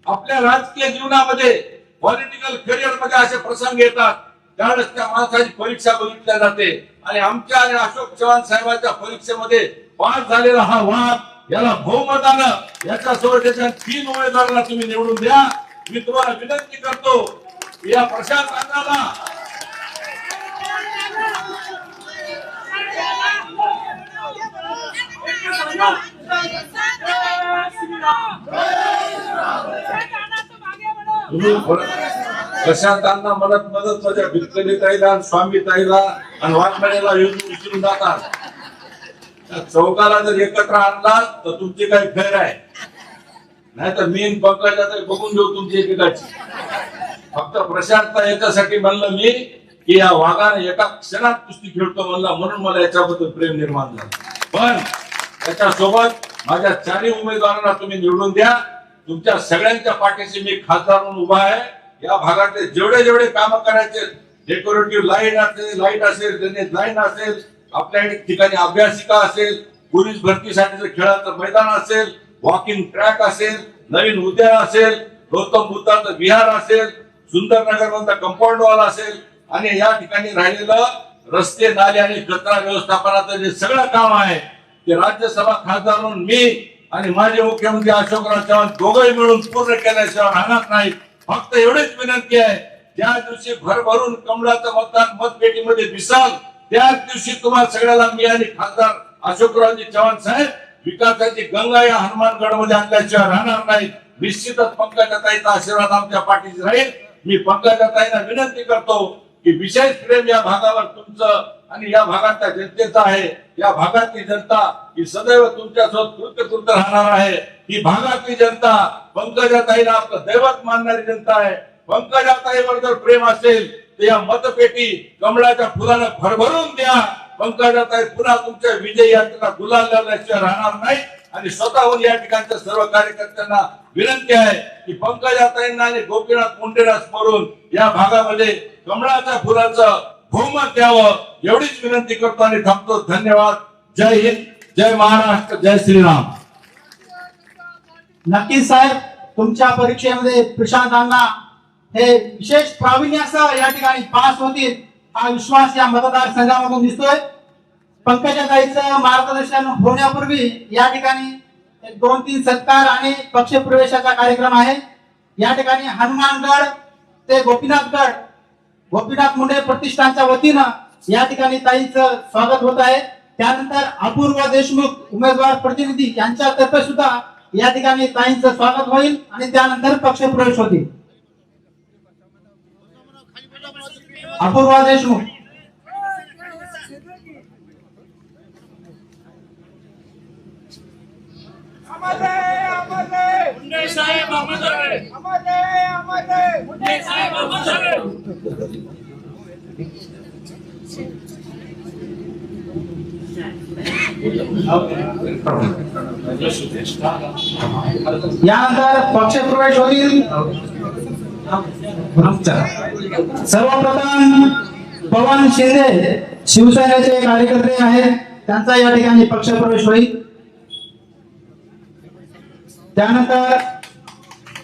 आपल्या राजकीय जीवनामध्ये, पॉलिटिकल करिअर मध्ये असे प्रसंग येतात, त्यावेळेस त्या माणसाची परीक्षा बघितल्या जाते. आणि आमच्या आणि अशोक चव्हाण साहेबांच्या परीक्षेमध्ये पास झालेला हा वाघ, याला बहुमतानं याच्यासोबत 3 उमेदवारांना तुम्ही निवडून द्या. मी तुम्हाला विनंती करतो, या प्रशांत अण्णाला प्रशांतांना मदत माझ्या बिरकलेताईला, स्वामीताईला आणि वाघमारेला येऊन विचारून जातात. चौकाला जर एकत्र आणला तर तुमची काही खैर आहे, नाही तर मी पंकजाताई बघून घेऊ तुमची एकेकाची. फक्त प्रशांत याच्यासाठी म्हणलं मी की या वाघाने एका क्षणात कुस्ती खेळतो म्हणला, म्हणून मला याच्याबद्दल प्रेम निर्माण झालं. पण त्याच्यासोबत माझ्या 4 उमेदवारांना तुम्ही निवडून द्या. तुमच्या सगळ्यांच्या पाठीशी मी खासदार म्हणून उभा आहे. या भागातले जेवढे काम करायचे, डेकोरेटिव्ह लाईट असेल, ड्रेनेज लाईन असेल, आपल्या ठिकाणी अभ्यासिका असेल, पोलीस भरतीसाठी खेळाचं मैदान असेल, वॉकिंग ट्रॅक असेल, नवीन उद्यान असेल, गौतम बुद्धाचं विहार असेल, सुंदरनगर मधला कंपाऊंड वॉल असेल, आणि या ठिकाणी राहिलेलं रस्ते, नाले आणि कचरा व्यवस्थापनाचं जे सगळं काम आहे ते राज्यसभा खासदार म्हणून मी आणि माझे मुख्यमंत्री अशोकराव चव्हाण दोघंही मिळून पूर्ण केल्याशिवाय राहणार नाही. फक्त एवढीच विनंती आहे, ज्या दिवशी भरभरून कमळाचं मतदान मतपेटीमध्ये दिसाल त्याच दिवशी तुम्हाला सगळ्याला मी आणि खासदार अशोकरावजी चव्हाण साहेब विकासाची गंगा या हनुमानगड मध्ये आणल्याशिवाय राहणार नाही. निश्चितच पंकजाताईचा आशीर्वाद आमच्या पाठीशी राहील. मी पंकजाताईंना विनंती करतो, की विशेष प्रेम या भागावर तुमचं आणि या भागातल्या जनतेचं आहे. या भागातली जनता ही सदैव तुमच्यासोबत कृतकृत राहणार आहे. ही भागातली जनता पंकजाताईला आपलं दैवत मानणारी जनता आहे. पंकजाताईवर जर प्रेम असेल तर या मतपेटी कमळाच्या फुलानं भरभरून द्या. पंकजाताई पुन्हा तुमच्या विजयी यात्रेला गुलाल लावल्याशिवाय राहणार नाही. आणि स्वतःहून या ठिकाणच्या सर्व कार्यकर्त्यांना विनंती आहे की पंकजाताईंना आणि गोपीनाथ मुंडेला स्मरून या भागामध्ये कमळाच्या फुलाचं बहुमत द्यावं एवढीच विनंती करतो आणि थांबतो. धन्यवाद. जय हिंद, जय महाराष्ट्र, जय श्रीराम. नक्कीच साहेब, तुमच्या परीक्षेमध्ये प्रशांत अण्णा हे विशेष प्रावीण्यासह या ठिकाणी पास होतील हा विश्वास या मतदारसंघामधून दिसतोय. पंकजाताईचं मार्गदर्शन होण्यापूर्वी या ठिकाणी एक 2-3 सत्कार आणि पक्षप्रवेशाचा कार्यक्रम आहे. या ठिकाणी हनुमानगड ते गोपीनाथगड गोपीनाथ मुंडे प्रतिष्ठानच्या वतीनं या ठिकाणी ताईंचं स्वागत होत आहे. त्यानंतर अपूर्व देशमुख उमेदवार प्रतिनिधी यांच्यातर्फे सुद्धा या ठिकाणी ताईंचं स्वागत होईल आणि त्यानंतर पक्षप्रवेश होतील. अपूर्वा देशमुख. यानंतर पक्षप्रवेश होतील. सर्वप्रथम पवन शिंदे शिवसेनेचे कार्यकर्ते आहेत, त्यांचा या ठिकाणी पक्षप्रवेश होईल. त्यानंतर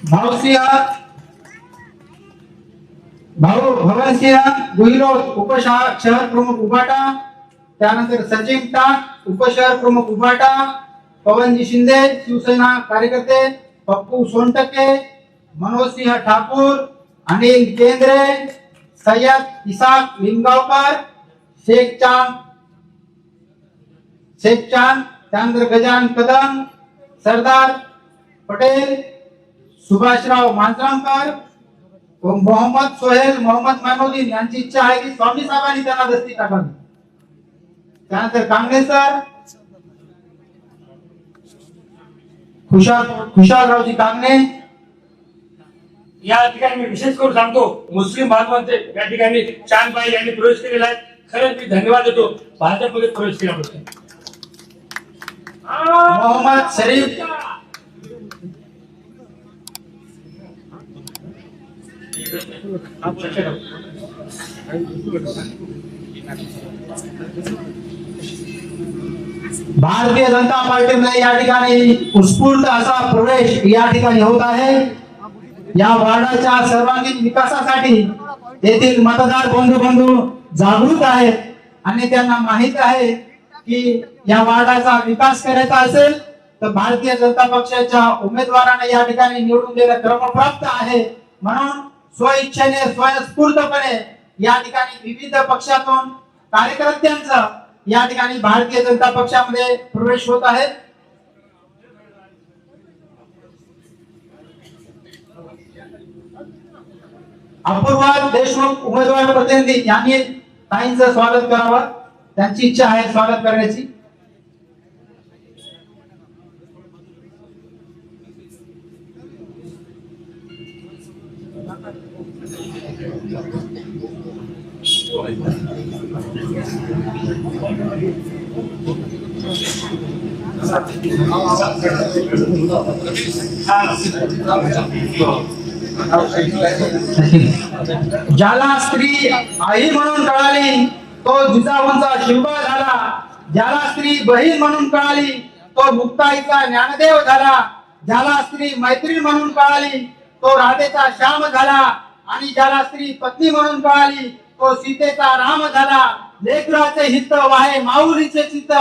भवनसिंह गुहिलोत उपशहर प्रमुख उबाटा. त्यानंतर सचिन टाक उपशहर प्रमुख उबाटा. पवनजी शिंदे शिवसेना कार्यकर्ते. पप्पू सोनटके, मनोजसिंह ठाकूर, अनिल केंद्रे, सय्यद इसाक लिंगावकर, शेख चांद. त्यानंतर गजानन कदम, सरदार पटेल, सुभाषराव मांजरामकर व मोहम्मद सोहेल मोहम्मद मानोदीन यांची इच्छा आहे की स्वामी साहेबांनी त्यांना दस्ती टाकावी. त्यानंतर कांगणे सर, खुशालरावजी कांगणे. या ठिकाणी मी विशेष करून सांगतो, मुस्लिम बांधवांचे या ठिकाणी चांदबाई यांनी प्रवेश केलेला आहे. खरंच मी धन्यवाद देतो भाजपमध्ये प्रवेश केल्याबद्दल. मोहम्मद शरीफ. भारतीय जनता पार्टीमध्ये या ठिकाणी उत्स्फूर्त असा प्रवेश या ठिकाणी होत आहे. या वार्डाच्या सर्वांगीण विकासासाठी येथील मतदार बंधू जागृत आहेत आणि त्यांना माहित आहे की या वार्डाचा विकास करायचा असेल तर भारतीय जनता पक्षाच्या उमेदवाराने या ठिकाणी निवडून दिलेला क्रमप्राप्त आहे. म्हणून स्वइच्छेने स्वयंस्फूर्तपणे या ठिकाणी विविध पक्षातून कार्यकर्त्यांचा या ठिकाणी भारतीय जनता पक्षामध्ये प्रवेश होत आहे. अपूर्वा देशमुख उमेदवार प्रतिनिधी यांनी ताईंचं स्वागत करावं, त्यांची इच्छा आहे स्वागत करण्याची. ज्याला स्त्री आई म्हणून कळाली तो जिजाऊंचा शिवबा झाला. ज्याला स्त्री बहीण म्हणून कळाली तो मुक्ताईचा ज्ञानदेव झाला. ज्याला स्त्री मैत्रीण म्हणून कळाली तो राधेचा श्याम झाला. आणि ज्याला स्त्री पत्नी म्हणून कळाली तो सीतेचा राम झाला. लेकराचे हित वाहे माऊलीचे चित्त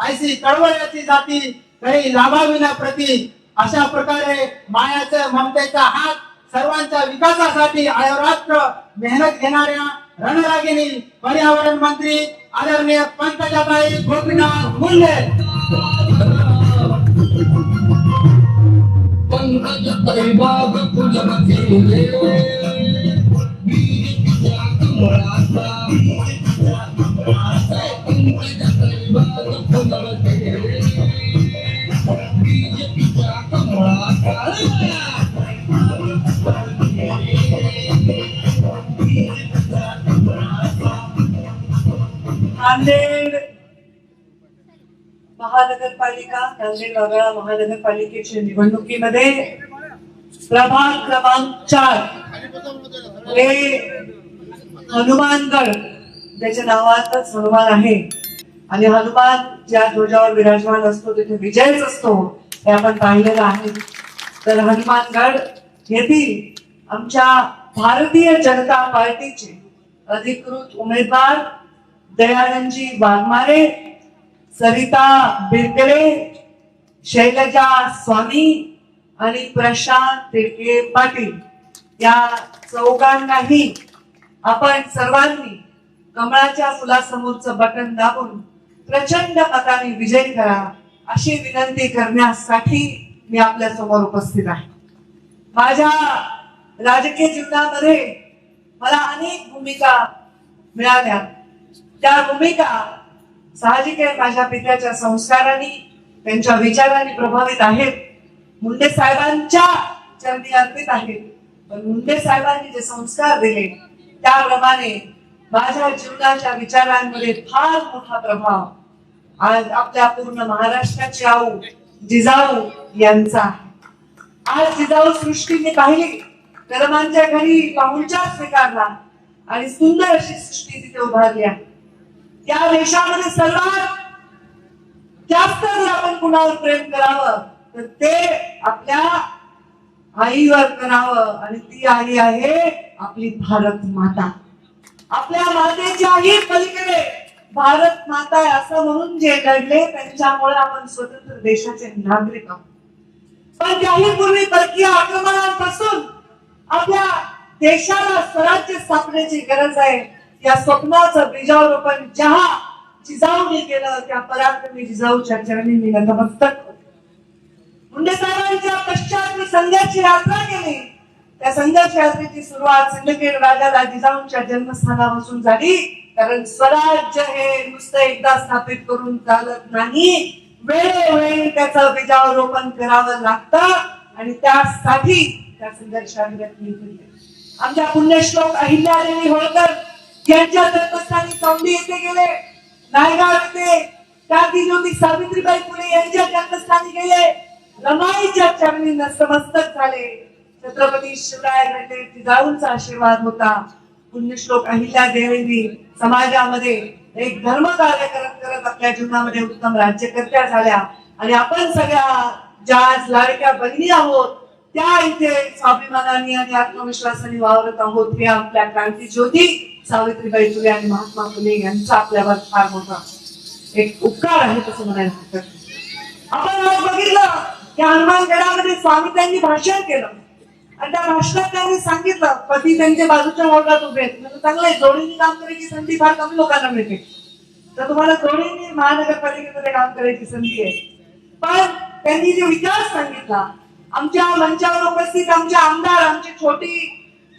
ऐसी कळवळ्याची जाती काही लाभाविना प्रती. अशा प्रकारे मायाचं ममतेचा हात सर्वांच्या विकासासाठी अहोरात्र मेहनत घेणाऱ्या रणरागिणी पर्यावरण मंत्री आदरणीय पंकजाताई गोपीनाथ मुंडे. पंकजाताई बाग पूजन केले नांदेड महानगरपालिका, नांदेड वगळा महानगरपालिकेच्या निवडणुकीमध्ये प्रभाग क्रमांक 4 हे हनुमानगड, त्याच्या नावातच हनुमान आहे आणि हनुमान ज्या ध्वजावर विराजमान असतो तिथे विजयच असतो हे आपण पाहिलेलं आहे. तर हनुमानगड येथील आमच्या भारतीय जनता पार्टीचे अधिकृत उमेदवार दयानंदजी वाघमारे, सरिता बिरकले, शैलजा स्वामी आणि प्रशांत तिरके पाटील या चौघांनाही आपण सर्वांनी कमळाच्या फुलासमोरचं बटन दाबून प्रचंड मताने विजय करा अशी विनंती करण्यासाठी मी आपल्या समोर उपस्थित आहे. माझ्या राजकीय जीवनामध्ये मला अनेक भूमिका मिळाल्या. त्या भूमिका साहजिक आहे माझ्या पित्याच्या संस्कारांनी, त्यांच्या विचारांनी प्रभावित आहेत. मुंडे साहेबांच्या चरणी अर्पित आहेत. पण मुंडे साहेबांनी जे संस्कार दिले त्याप्रमाणे माझ्या जीवनाच्या विचारांमध्ये फार मोठा प्रभाव आज आपल्या पूर्ण महाराष्ट्राची आऊ जिजाऊ यांचा आहे. आज जिजाऊ सृष्टीने पाहिली, कर्मांच्या घरी पाहुणचार स्वीकारला आणि सुंदर अशी सृष्टी तिथे उभारली आहे. या देशामध्ये सर्वात जास्त जर आपण कुणावर प्रेम करावं तर ते आपल्या आईवर करावं आणि ती आई आहे आपली भारत माता. आपल्या मातेच्याही पलीकडे भारत माता आहे असं म्हणून जे घडले त्यांच्यामुळे आपण स्वतंत्र देशाचे नागरिक आहोत. पण त्याही पूर्वी परकीय आक्रमणापासून आपल्या देशाला स्वराज्य स्थापनेची गरज आहे. या स्वप्नाचं बीजारोपण ज्या जिजाऊने केलं त्या पराक्रमी जिजाऊच्या चरणी मी नतमस्तक होते. मुंडे साहेबांच्या पश्चात मी संघर्ष यात्रा केली. त्या संघर्ष यात्रेची सुरुवात सिंदखेड राजाला जिजाऊंच्या जन्मस्थानापासून झाली. कारण स्वराज्य हे नुसतं एकदा स्थापित करून चालत नाही, वेळोवेळी त्याचं बीजारोपण करावं लागतं आणि त्यासाठी त्या संघर्ष यात्रेत मी केली. आमच्या पुण्यश्लोक अहिल्यादेवी होळकर यांच्या जन्मस्थानी चौंडी येथे गेले, नायगाव येथे क्रांतीज्योती सावित्रीबाई फुले यांच्या जन्मस्थानी गेले, रमाईच्या चरणी नतमस्तक झाले. छत्रपती शिवरायांकडे जिजाऊंचा आशीर्वाद होता. पुण्यश्लोक अहिल्यादेवी समाजामध्ये एक धर्म कार्य करत करत आपल्या जीवनामध्ये उत्तम राज्यकर्त्या झाल्या आणि आपण सगळ्या ज्या आज लाडक्या बहिणी आहोत त्या इथे स्वाभिमानाने आणि आत्मविश्वासाने वावरत आहोत. हे आपल्या क्रांतीज्योती सावित्रीबाई फुले आणि महात्मा फुले यांचा आपल्यावर फार मोठा एक उपकार आहे तसं म्हणायला हरकत नाही. आपण आज बघितलं की हनुमानगडामध्ये स्वामी त्यांनी भाषण केलं आणि त्या भाषणात त्यांनी सांगितलं पती त्यांच्या बाजूच्या मोठात उभे आहेत. म्हणजे चांगलं आहे, जोडीने काम करायची संधी फार कमी लोकांना मिळते. तर तुम्हाला जोडीने महानगरपालिकेमध्ये काम करायची संधी आहे. पण त्यांनी जे विचार सांगितला, आमच्या मंचावर उपस्थित आमचे आमदार, आमची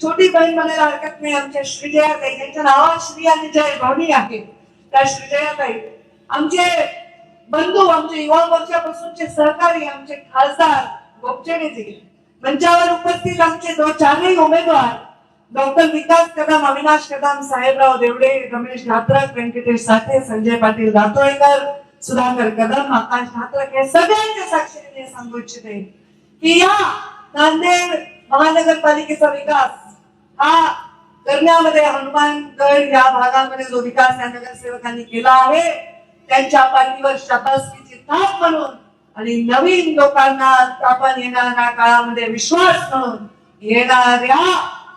छोटी बहीण म्हणायला हरकत नाही, आमच्या श्रीजयाताई यांच्या नावात श्री आणि जय दोन्ही आहे, त्या श्रीजयाताई, आमचे बंधू, आमचे युवा मोर्चापासूनचे सहकारी, आमचे खासदार गोपचेनेजी, मंचावर उपस्थित आमचे चारही उमेदवार डॉक्टर विकास कदम, अविनाश कदम, साहेबराव देवडे, रमेश घात्रक, व्यंकटेश साठे, संजय पाटील दातोळेकर, सुधाकर कदम, आकाश घात्रक हे सगळ्यांच्या साक्षीने सांगू इच्छिते की या नांदेड महानगरपालिकेचा विकास हा करण्यामध्ये हनुमानगड या भागामध्ये जो विकास या नगरसेवकांनी केला आहे त्यांच्या पाठीवर शाबासकीची थाप म्हणून आणि नवीन लोकांना आपण येणाऱ्या काळामध्ये विश्वास म्हणून येणाऱ्या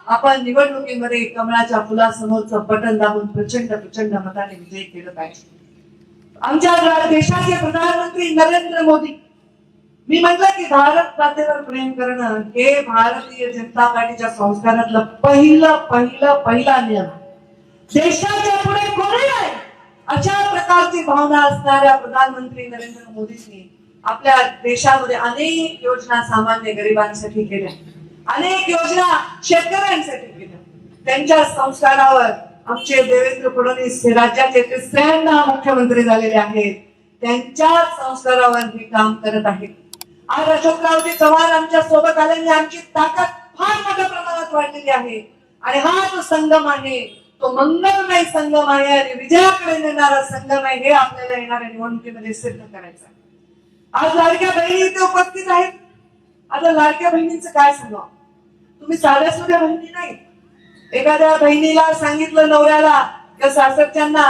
आपण निवडणुकीमध्ये कमळाच्या फुलासमोरचं बटन दाबून प्रचंड मताने विजयी केलं पाहिजे. आमच्या देशाचे प्रधानमंत्री नरेंद्र मोदी, मी म्हटलं की भारत मातेवर प्रेम करणं हे भारतीय जनता पार्टीच्या संस्कारातलं पहिला नियम. देशाच्या पुढे कोणी नाही अशा प्रकारची भावना असणाऱ्या प्रधानमंत्री नरेंद्र मोदींनी आपल्या देशामध्ये अनेक योजना सामान्य गरिबांसाठी केल्या, अनेक योजना शेतकऱ्यांसाठी केल्या. त्यांच्या संस्कारावर आमचे देवेंद्र फडणवीस हे राज्याचे तिसऱ्यांदा मुख्यमंत्री झालेले आहेत, त्यांच्या संस्कारावर हे काम करत आहेत. आज अशोकरावजी चव्हाण आमच्या सोबत आल्याने आमची ताकद फार मोठ्या प्रमाणात वाढलेली आहे. आणि हा जो संगम आहे तो मंगलमय संगम आहे आणि विजयाकडे नेणारा संगम आहे, हे आपल्याला येणाऱ्या निवडणुकीमध्ये सिद्ध करायचं आहे. आज लाडक्या बहिणी इथे उपस्थित आहेत. आता लाडक्या बहिणींचं काय सांगावं, तुम्ही साध्या सुध्या बहिणी नाही. एखाद्या बहिणीला सांगितलं नवऱ्याला किंवा सासरच्यांना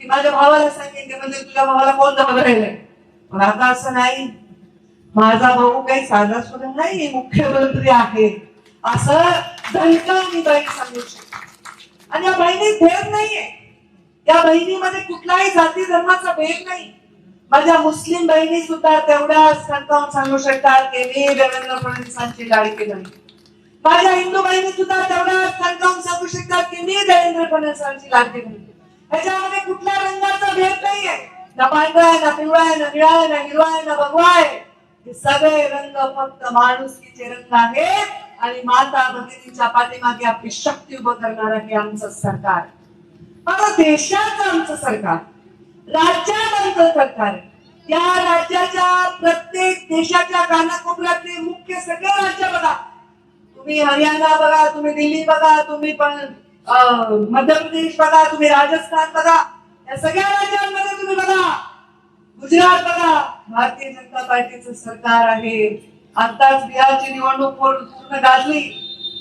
की माझ्या भावाला सांगेन ते म्हणजे तुझ्या भावाला कोण घाबरायलंय. पण आता असं नाही, माझा भाऊ काही साधा सुद्धा नाही, मुख्यमंत्री आहे असं धमकावून बहीण सांगू शकते. आणि या बहिणीत भेद नाहीये, या बहिणीमध्ये कुठलाही जाती धर्माचा भेद नाही. माझ्या मुस्लिम बहिणी सुद्धा तेवढ्याच धमकावून सांगू शकतात की मी देवेंद्र फडणवीसांची लाडकी बहीण. माझ्या हिंदू बहिणी सुद्धा तेवढ्याच धमकावून सांगू शकतात की मी देवेंद्र फडणवीसांची लाडकी बहीण. ह्याच्यामध्ये कुठल्या रंगाचा भेद नाहीये, ना पांढरा आहे, ना पिवळा आहे, ना निळा आहे, ना हिरवा आहे, ना भगवा आहे. हे सगळे रंग फक्त माणुसकीचे रंग आहेत. आणि माता भगिनीच्या पाठीमागे आपली शक्ती उभं करणार आहे आमचं सरकार. आता देशाचं आमचं सरकार, राज्यात आमचं सरकार, या राज्याच्या प्रत्येक देशाच्या कानाकोपऱ्यातले मुख्य सगळे राज्य बघा. तुम्ही हरियाणा बघा, तुम्ही दिल्ली बघा, तुम्ही पण मध्य प्रदेश बघा, तुम्ही राजस्थान बघा, या सगळ्या राज्यांमध्ये तुम्ही बघा, गुजरात बघा, भारतीय जनता पार्टीचं सरकार आहे. आताच बिहारची निवडणूक पूर्ण गाजली,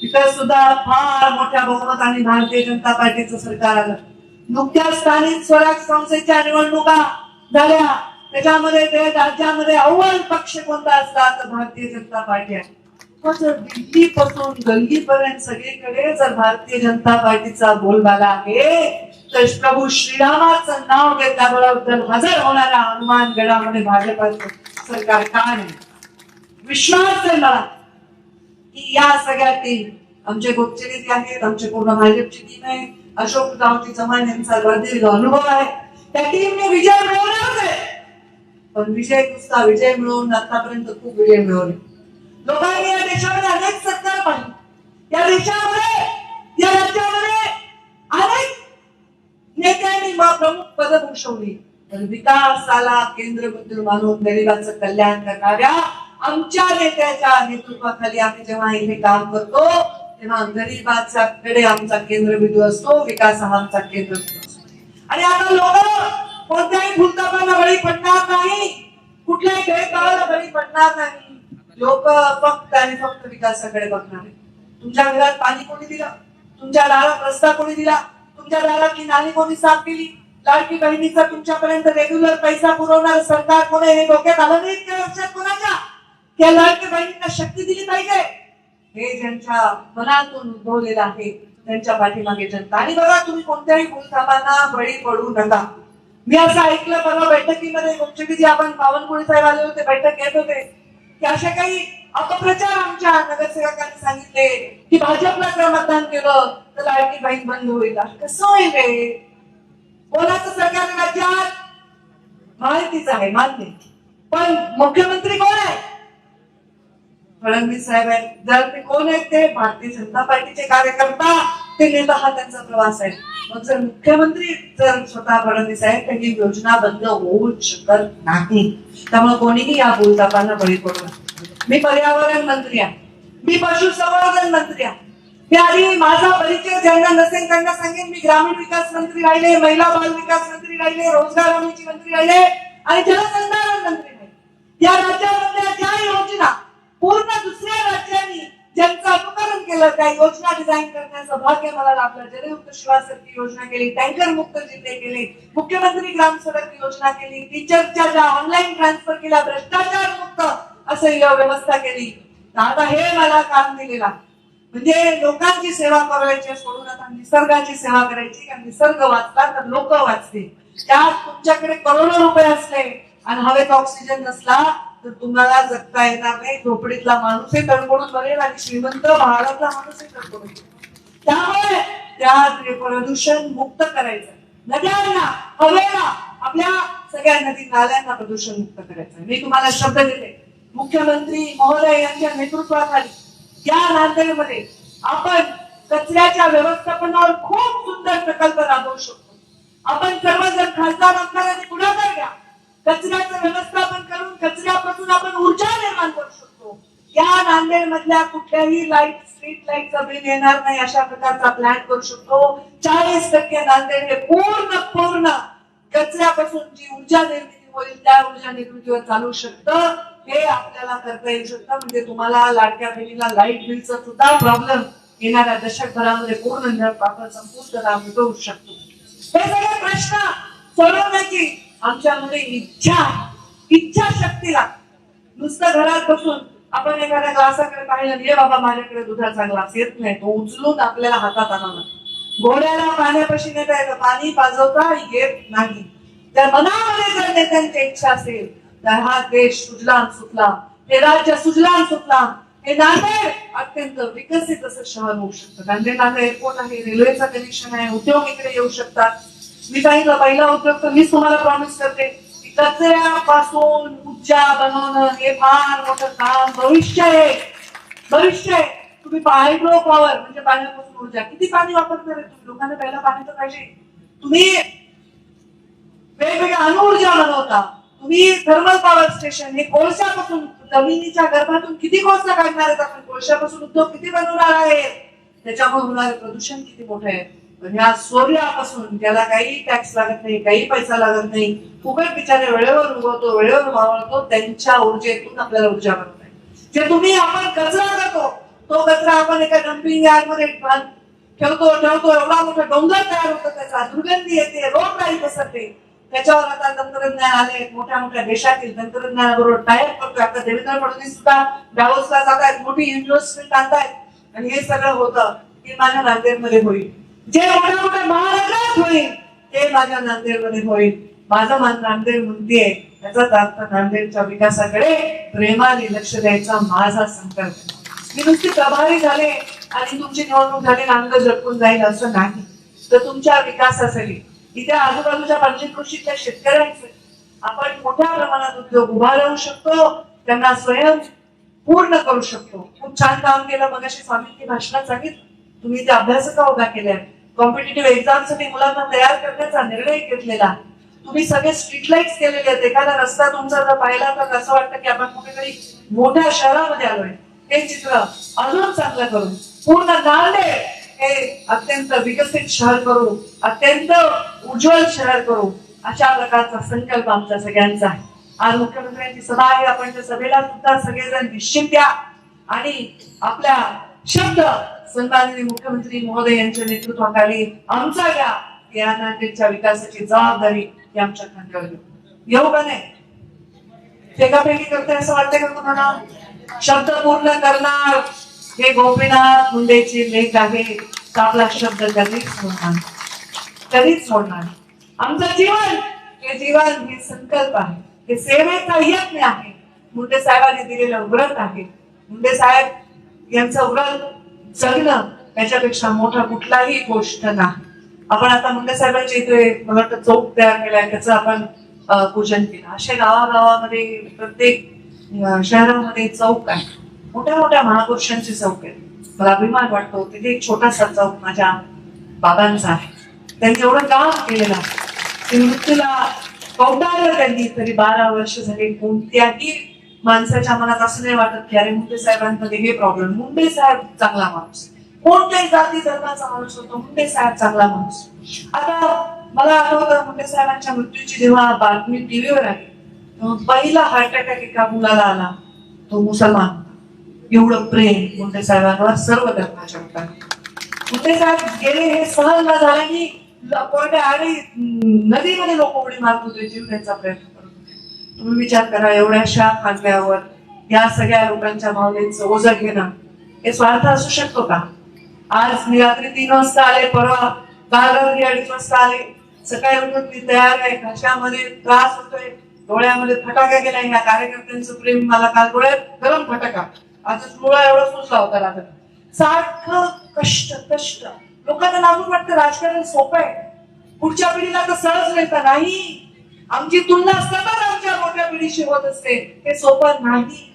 तिथे सुद्धा फार मोठ्या बहुमताने भारतीय जनता पार्टीचं सरकार आलं. नुकत्याच स्थानिक स्वराज्य संस्थेच्या निवडणुका झाल्या, त्याच्यामध्ये ते राज्यामध्ये अव्वल पक्ष कोणता असला तर भारतीय जनता पार्टी आहे. जर दिल्ली पासून गल्लीपर्यंत सगळीकडे जर भारतीय जनता पार्टीचा बोलबाला आहे, तर प्रभू श्रीरामाचं नाव घेतल्याबरोबर हजर होणाऱ्या हनुमानगडामध्ये भाजपाचं सरकार का नाही. विश्वास आहे मला की या सगळ्या टीम, आमचे गोपचेरी जे आहेत, आमचे पूर्ण भाजपची टीम आहे, अशोकरावजी चव्हाण यांचा वर्दीर्घ अनुभव आहे, त्या टीमने विजय मिळवणारच आहे. पण विजय नुसता विजय मिळवून आतापर्यंत खूप विजय मिळवले. लोकांनी या देशामध्ये अनेक सरकार पाहिली, या देशामध्ये या राज्यामध्ये अनेक नेत्यांनी प्रमुख पद भूषवली. पण विकासाला केंद्रबिंदू मानून गरिबांचं कल्याण करणाऱ्या आमच्या नेत्याच्या नेतृत्वाखाली आम्ही जेव्हा इथे काम करतो तेव्हा गरिबाच्या कडे आमचा केंद्रबिंदू असतो, विकास हा आमचा केंद्रबिंदू असतो. आणि आता लोक कोणत्याही भूलथापांना बळी पडणार नाही, कुठल्याही भेदभावाला बळी पडणार नाही. लोक फक्त आणि फक्त विकासाकडे बघणार आहे. तुमच्या घरात पाणी कोणी दिलं, तुमच्या दारात रस्ता कोणी दिला, तुमच्या दारातली नाली कोणी साफ केली, लाडकी बहिणीचा तुमच्यापर्यंत रेग्युलर पैसा पुरवणार सरकार कोणी, हे डोक्यात आलं नाही इतक्या वर्षात कोणाच्या. त्या लाडक्या बहिणींना शक्ती दिली पाहिजे, हे ज्यांच्या मनातून उद्भवलेलं आहे त्यांच्या पाठीमागे जनता. आणि बघा, तुम्ही कोणत्याही भूलथापांना बळी पडू नका. मी असं ऐकलं परवा बैठकीमध्ये, मुख्यमंत्री आपण बावनकुळे साहेब आले होते, बैठक घेत होते, की अशा काही अपप्रचार आमच्या नगरसेवकांनी सांगितले की भाजपला जर मतदान केलं तर लाडकी बहीण बंद होईल. कसं होईल रे? कोणाचं सरकार राज्यात? माहितीच आहे, मान्य, पण मुख्यमंत्री कोण आहे? फडणवीस साहेब आहेत. जर ते कोण आहेत? ते भारतीय जनता पार्टीचे कार्यकर्ता, ते नेता, हा त्यांचा प्रवास आहे. मग जर मुख्यमंत्री जर स्वतः फडणवीस आहेत तर ही योजना बंद होऊच शकत नाही. त्यामुळे कोणीही या भूलथापांना बळी पडू नये. मी पर्यावरण मंत्री आहे, मी पशुसंवर्धन मंत्री आहे. मी आधी माझा परिचय ज्यांना नसेल त्यांना सांगेन, मी ग्रामीण विकास मंत्री राहिले, महिला बाल विकास मंत्री राहिले, रोजगार हमीची मंत्री राहिले आणि जलसंधारण मंत्री राहिले. या राज्यामधल्या ज्या योजना पूर्ण दुसऱ्या राज्यांनी ज्यांचं अनुकरण केलं, त्या योजना डिझाईन करण्याचं भाग्य मला लाभलं. जलयुक्त शिवासारखी योजना केली, टँकर मुक्त जिल्हे केले, मुख्यमंत्री ग्राम सडक योजना केली, टीचरच्या ज्या ऑनलाईन ट्रान्सफर केल्या, भ्रष्टाचार मुक्त असं व्यवस्था केली. आता हे मला काम दिलेला म्हणजे लोकांची सेवा करायची सोडून आता निसर्गाची सेवा करायची. कारण निसर्ग वाचला तर लोक वाचते. त्यात तुमच्याकडे करोडो रुपये असले आणि हवेत ऑक्सिजन नसला तर तुम्हाला जगता येणार नाही. झोपडीतला माणूसही तडफडून मरेल आणि श्रीमंत भारतला माणूसही तडफडून. त्यामुळे त्या प्रदूषण मुक्त करायचं, नद्यांना, हवेला, आपल्या सगळ्या नदी नाल्यांना प्रदूषण मुक्त करायचं. मी तुम्हाला शब्द देते, मुख्यमंत्री महोदय यांच्या नेतृत्वाखाली या नांदेडमध्ये आपण कचऱ्याच्या व्यवस्थापनावर खूप सुंदर प्रकल्प राबवू शकतो. आपण सर्वजण खासदार आमदारांनी पुढाकार घ्या. कचऱ्याचं व्यवस्थापन करून कचऱ्यापासून आपण ऊर्जा निर्माण करू शकतो. या नांदेड मधल्या कुठल्याही लाईट स्ट्रीट लाईटचं बिल येणार नाही अशा प्रकारचा प्लॅन करू शकतो. 40% नांदेड हे पूर्ण कचऱ्यापासून जी ऊर्जा निर्मिती होईल त्या ऊर्जा निर्मितीवर चालू शकतं. हे आपल्याला करता येऊ शकतं. म्हणजे तुम्हाला लाडक्या बहिणीला लाईट बिलचा सुद्धा प्रॉब्लेम येणाऱ्या दशकभरामध्ये पूर्ण आपण संपूर्ण मिटवू शकतो. हे सगळे प्रश्न सोडवण्याची आमच्यामध्ये इच्छा शक्ती लागते. नुसतं घरात बसून आपण एखाद्या ग्लासाकडे पाहिलं, हे बाबा माझ्याकडे दुधाचा ग्लास येत नाही, तो उचलून आपल्याला हातात आणावा. घोड्याला पाण्यापाशी नेता येतं, पाणी पाजवता येत नाही. तर मनामध्ये जर नेत्यांची इच्छा असेल तर हा देश सुजलाम सुफलाम, हे राज्य सुजलाम सुफलाम, हे नांदेड अत्यंत विकसित असं शहर होऊ शकतं. नांदेड एअरपोर्ट आहे, रेल्वेचं कनेक्शन आहे, उद्योग इकडे येऊ शकतात. मी सांगितलं पहिला उद्योग तर मीच तुम्हाला प्रॉमिस करते की कचऱ्यापासून ऊर्जा बनवणं हे फार मोठं काम भविष्य आहे. तुम्ही हायड्रो पॉवर म्हणजे पाण्यापासून ऊर्जा, किती पाणी वापरणार आहे तुम्ही? लोकांना पहिला पाणी तर पाहिजे. तुम्ही वेगवेगळ्या अणुऊर्जा बनवता, तुम्ही थर्मल पॉवर स्टेशन, हे कोळशापासून जमिनीच्या गर्भातून किती कोळसा काढणार आहेत आपण? कोळशापासून उद्योग किती बनवणार आहेत? त्याच्यामुळे होणारे प्रदूषण किती मोठे आहे. पण या सूर्यापासून ज्याला काही टॅक्स लागत नाही, काही पैसा लागत नाही, फुकट बिचारे वेळेवर उगवतो, वेळेवर मावळतो, त्यांच्या ऊर्जेतून आपल्याला ऊर्जा बनवता येईल. जे तुम्ही आपण कचरा करतो, तो कचरा आपण एका डम्पिंग यार्ड मध्ये ठेवतो, एवढा मोठा डोंगर तयार होतो, त्याचा दुर्गंधी येते, रोगराई पसरते. त्याच्यावर आता तंत्रज्ञान आले, मोठ्या देशातील तंत्रज्ञानाबरोबर टायप करतोय. आता देवेंद्र फडणवीस सुद्धा डावोसला जात आहेत, मोठी इन्व्हेस्टमेंट आणतायत आणि हे सगळं होतं की माझ्या नांदेडमध्ये होईल. जे मोठ्या महानगरात होईल ते माझ्या नांदेडमध्ये होईल. माझं नांदेड म्हणतीये, त्याचाच अर्थ नांदेडच्या विकासाकडे प्रेमाने लक्ष द्यायचा माझा संकल्प. मी नुसती प्रभारी झाले आणि तुमची निवडणूक झाली अंग झटकून जाईल असं नाही. तर तुमच्या विकासासाठी इथे आजूबाजूच्या 25 कृषीतल्या शेतकऱ्यांचे आपण मोठ्या प्रमाणात उद्योग उभा राहू शकतो, त्यांना स्वयं पूर्ण करू शकतो. खूप छान काम केलं. मगाशी स्वामींनी भाषणात सांगितलं, तुम्ही ते अभ्यास का उभा केलाय, कॉम्पिटेटिव्ह एक्झाम साठी मुलांना तयार करण्याचा निर्णय घेतलेला, तुम्ही सगळे स्ट्रीट लाईट्स केलेले आहेत. एखादा रस्ता तुमचा जर पाहिला तर असं वाटतं की आपण कुठेतरी मोठ्या शहरामध्ये आलोय. हे चित्र अजून चांगलं करून पूर्ण नांदेड हे अत्यंत विकसित शहर करू, अत्यंत उज्ज्वल शहर करू, अशा प्रकारचा संकल्प आमच्या सगळ्यांचा आहे. आज मुख्यमंत्र्यांची सभा आहे, आपण त्या सभेला सुद्धा सगळेजण निश्चित द्या आणि आपल्या शब्द सन्माननीय मुख्यमंत्री महोदय यांच्या नेतृत्वाखाली आमचा घ्या. या नांदेडच्या विकासाची जबाबदारी ही आमच्या खांद्यावर घेऊ. येऊ का नाही? फेकाफेकी करते असं वाटतंय का तुम्हाला? शब्द पूर्ण करणार हे गोपीनाथ मुंडेची लेख आहे. आपला शब्द कधीच सोडणार. आमचं जीवन हे संकल्प आहे, हे सेवेचा यज्ञ आहे. मुंडे साहेबांनी दिलेलं व्रत आहे. मुंडे साहेब यांचं व्रत जगणं त्याच्यापेक्षा मोठा कुठलाही गोष्ट नाही. आपण आता मुंडे साहेबांच्या इथे मला वाटतं चौक तयार केलाय, त्याचं आपण पूजन केलं. अशा गावागावामध्ये प्रत्येक शहरामध्ये चौक आहे, मोठ्या महापुरुषांचे चौक आहेत. मला अभिमान वाटतो. तिथे एक छोटासा चौक माझ्या बाबांचा आहे. त्यांनी एवढं काम केलेलं आहे. मृत्यूला कौटाळलं त्यांनी, तरी 12 वर्ष झाली. कोणत्याही माणसाच्या मनात असं नाही वाटत की अरे मुंडे साहेबांमध्ये हे प्रॉब्लेम. मुंडे साहेब चांगला माणूस, कोणत्याही जाती धर्माचा माणूस होतो, मुंडे साहेब चांगला माणूस. आता मला आठवतं मुंडे साहेबांच्या मृत्यूची जेव्हा बातमी टीव्हीवर आली, पहिला हार्ट अटॅक एका मुलाला आला, तो मुसलमान. एवढं प्रेम मुंडे साहेबांवर सर्व धर्माच्या लोकांनी. मुंडे साहेब गेले हे सहन न झाल्याने आणि नदीमध्ये लोक उडी मारत होते, जीव द्यायचा प्रयत्न करत होते. तुम्ही विचार करा, एवढ्याशा खांद्यावर या सगळ्या लोकांच्या भावनेचं ओझं घेणं हे स्वार्थ असू शकतो का? आज मी रात्री 3 वाजता आले, परवा काल रात्री 2:30 वाजता आले. सकाळी उठून मी तयार आहे, घशामध्ये त्रास होतोय, डोळ्यामध्ये फटाका गेला. ह्या कार्यकर्त्यांचं प्रेम मला काल डोळ्यात गरम फटाका, आज डोळा एवढा सुचला होता रात्री. सारखं कष्ट. लोकांना लागून वाटतं राजकारण सोपं आहे, पुढच्या पिढीला तर सहज मिळतं. नाही, आमची तुलना सतत आमच्या मोठ्या पिढीशी होत असते. हे सोपं नाही.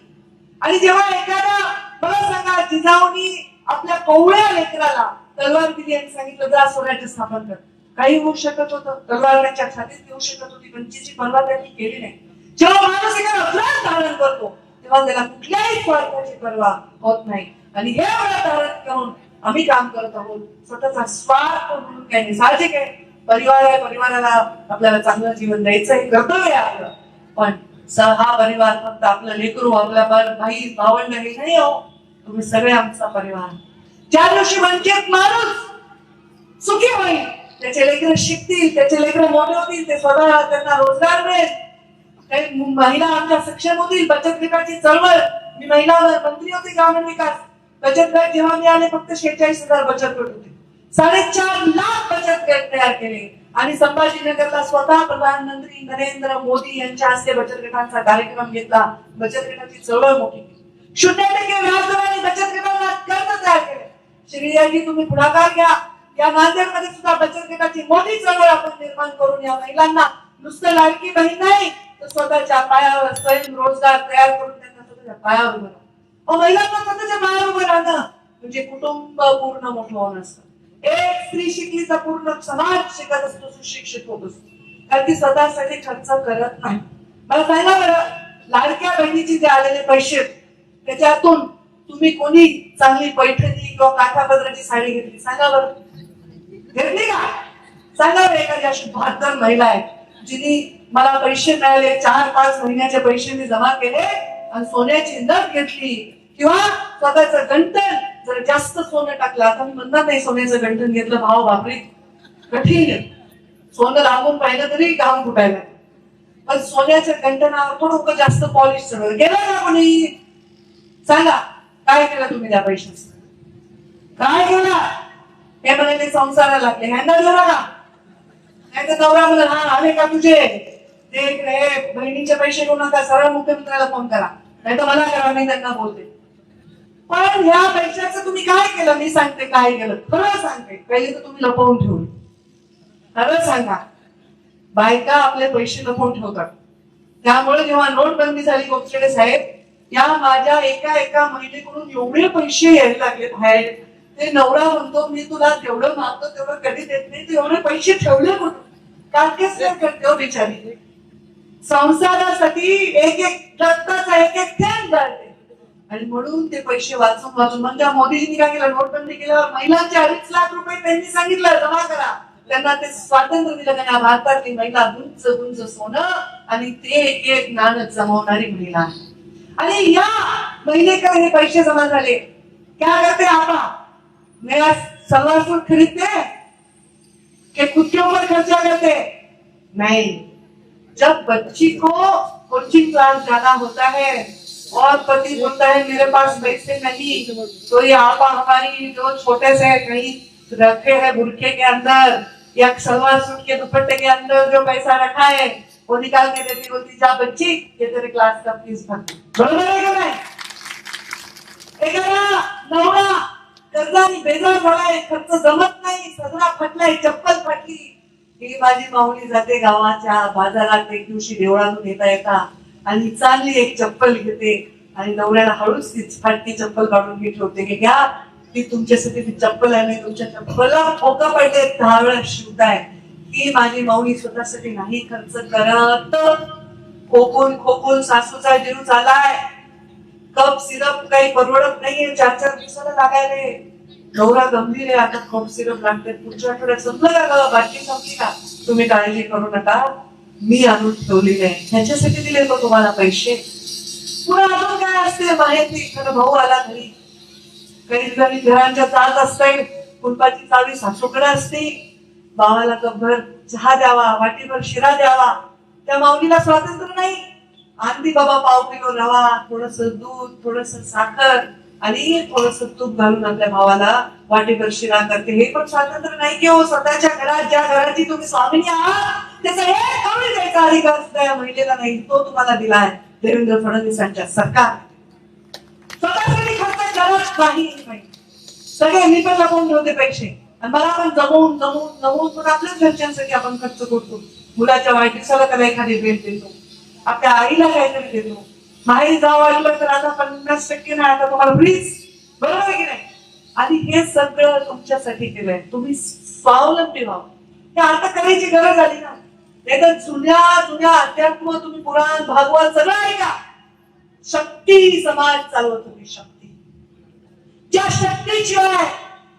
आणि जेव्हा एखादा, मला सांगा, जिजाऊनी आपल्या कोवळ्या लेकराला तलवार दिली आणि सांगितलं जा स्वराज्य स्थापन कर. काही होऊ शकत होतं, तलवार त्यांच्या छातीत येऊ शकत होती, पण तिची पर्वा त्यांनी केली नाही. जेव्हा माणूस एका व्रत धारण करतो तेव्हा त्याला कुठल्याही स्वार्थाची पर्वा होत नाही. आणि हे व्रत धारण करून आम्ही काम करत आहोत. स्वतःचा स्वार्थ म्हणून काही नाही. साहजिक आहे, परिवार आहे, परिवाराला आपल्याला चांगलं जीवन द्यायचं हे कर्तव्य आहे आपलं. पण हा परिवार फक्त आपलं लेकरू, आपला भाई भावंड हे नाही हो. तुम्ही सगळे आमचा परिवार. ज्या दिवशी वंचित माणूस सुखी होईल, त्याचे लेकरं शिकतील, त्याचे लेकरं मोठे होतील, ते स्वतः त्यांना रोजगार मिळेल, काही महिला आमच्या सक्षम होतील. बचत गटाची चळवळ, मी महिला मंत्री होते ग्रामीण विकास. बचत गट जेव्हा मी आले फक्त 46,000 बचत गट होते. 4.5 लाख बचत गट तयार केले आणि संभाजीनगरला स्वतः प्रधानमंत्री नरेंद्र मोदी यांच्या हस्ते बचत गटांचा कार्यक्रम घेतला. बचत गटाची चळवळ मोठी केली. 0% व्याजदराने बचत गटांना कर्ज तयार केले. श्रीयाजी तुम्ही पुढाकार घ्या. या नांदेडमध्ये सुद्धा बचत गटाची मोठी चळवळ आपण निर्माण करून या महिलांना नुसतं लाडकी बहीण नाही तर स्वतःच्या पायावर स्वयंरोजगार तयार करून त्यांना स्वतःच्या पायावर उभं राहा. महिलांना स्वतःच्या पायावर उभं राहणं म्हणजे कुटुंब पूर्ण मोठं होणं असतं. एक स्त्री शिकली तर पूर्ण समाज शिकत असतो, सुशिक्षित होत असतो. कारण ती स्वतःसाठी खर्च करत नाही. मला सांगा बरं, लाडक्या बहिणीचे जे आलेले पैसे त्याच्यातून तुम्ही कोणी चांगली पैठणी किंवा काठापदराची साडी घेतली? सांगा बरं, घेतली का? सांगा बरं एखादी अशी बहादर महिला आहे जिने मला पैसे मिळाले, 4-5 महिन्याचे पैसे मी जमा केले आणि सोन्याची नथ घेतली किंवा स्वतःचं गंठण जर जास्त सोनं टाकलं. आता मी म्हणणार नाही सोन्याचं गंठण घेतलं, भाव बापरे कठीण आहे. सोनं लागून पाहिलं तरी घाम फुटायला. पण सोन्याच्या गंठणावर थोडं जास्त पॉलिश सगळं गेलं का कोणी? सांगा काय केलं तुम्ही त्या पैशाचं? काय केलं? हे म्हणाले संसाराला लागले, हँडल झाला का? नाही तर नवरा म्हणा हा आले का तुझे ते बहिणीचे पैसे घेऊ नका, सरळ मुख्यमंत्र्याला फोन करा, नाही तर मला करा, मी त्यांना बोलते. पण ह्या पैशाचं तुम्ही काय केलं? मी सांगते काय केलं, खरं सांगते. पहिले तर तुम्ही लपवून ठेवले. खरं सांगा, बायका आपले पैसे लपवून ठेवतात. त्यामुळे जेव्हा नोटबंदी झाली गोपचडे साहेब, या माझ्या एका महिलेकडून एवढे पैसे यायला लागले बाहेर. ते नवरा म्हणतो मी तुला तेवढं मागतो तेवढं कधी देत नाही, ते एवढे पैसे ठेवले म्हणून काटकेच करते हो बिचारी. संसारासाठी एक रक्ताचा एक थेंब जाते आणि म्हणून ते पैसे वाचून म्हणजे मोदीजींनी काय केलं, नोटबंदी केल्यावर महिलांचे 2.5 लाख रुपये त्यांनी सांगितलं जमा करा. त्यांना ते स्वातंत्र्य दिलं. त्यांना भारतातली महिला गुंज सोनं आणि ते एक नाणं जमवणारी महिला. आणि या महिलेकडे हे पैसे जमा झाले. क्या करते आपा? मेरा सलवार सूट खरीदते कि खुद के ऊपर खर्चा करते? नहीं. जब बच्ची को कोचिंग क्लास जाना होता है और पति बोलता है मेरे पास पैसे नहीं, तो ये आपा हमारी जो छोटे से कहीं रखे हैं बुरखे के अंदर या सलवार सूट के दुपट्टे के अंदर जो पैसा रखा है वो निकाल के देती, बोलती जा बच्ची ये तेरे क्लास का फीस भर. बरोबर आहे का नाही? एखादा नवरा कर्जाने बेजार झालाय, खर्च जमत नाही, सदरा फटलाय, चप्पल फाटली. ही माझी माऊली जाते गावाच्या बाजारात एक दिवशी देवळातून येता आणि चालली एक चप्पल घेते आणि नवऱ्याला हळूच ती फाटकी चप्पल काढून मी ठेवते की घ्या, ती तुमच्यासाठी ती चप्पल आहे, तुमच्या चप्पलला ठोका पडले 10 वेळा शिवताय. की माझी माऊली स्वतःसाठी नाही खर्च करत. खोकून सासूचा जीव चालाय. कप सिरप काही परवडत नाहीये, 4-4 दिवसाला लागायले. नवरा गंभीर आहे, आता कप सिरप लागते, पुढच्या आठवड्यात संपलं का, बाटली संपली का? तुम्ही काळजी करू नका, मी आणून ठेवलेले आहे. ह्याच्यासाठी दिले तो तुम्हाला पैसे. पुन्हा अजून काय असते माहिती? एखादा भाऊ आला घरी, काही जणी घरांच्या चालत असते, कुलपाची चावी सासूकडे असते. भावाला कपभर चहा द्यावा, वाटीभर शिरा द्यावा. त्या माऊलीला स्वातंत्र्य नाही. आणली बाबा पाव किलो रवा, थोडस दूध, थोडस साखर आणि थोडस तूप घालून आपल्या भावाला वाटीभर शिरा करते. हे पण स्वातंत्र्य नाही की हो? स्वतःच्या घरात ज्या घराची तुम्ही स्वामिनी आहात त्याचा एक कवडी द्यायचा अधिकार सुद्धा या महिलेला नाही. तो तुम्हाला दिलाय देवेंद्र फडणवीसांच्या सरकार. स्वतःसाठी खर्च करत नाही. सगळे मी पण लपवून ठेवते पैसे आणि मला पण जमवून पण आपल्याच घरच्यांसाठी आपण खर्च करतो. मुलाच्या वाढदिवसाला त्याला एखादी भेट देतो, आपल्या आईला काहीतरी देतो. माहेरी जावं वाटलं तर आता 50% नाही, आता तुम्हाला फ्रीज. बरोबर आहे की नाही? आणि हे सगळं तुमच्यासाठी केलंय. तुम्ही स्वावलंबी व्हा. हे आता करायची गरज आली ना. नाही तर जुन्या अध्यात्म तुम्ही पुराण भागवत सगळं ऐका. शक्ती समाज चालवत होती. शक्ती, ज्या शक्तीशिवाय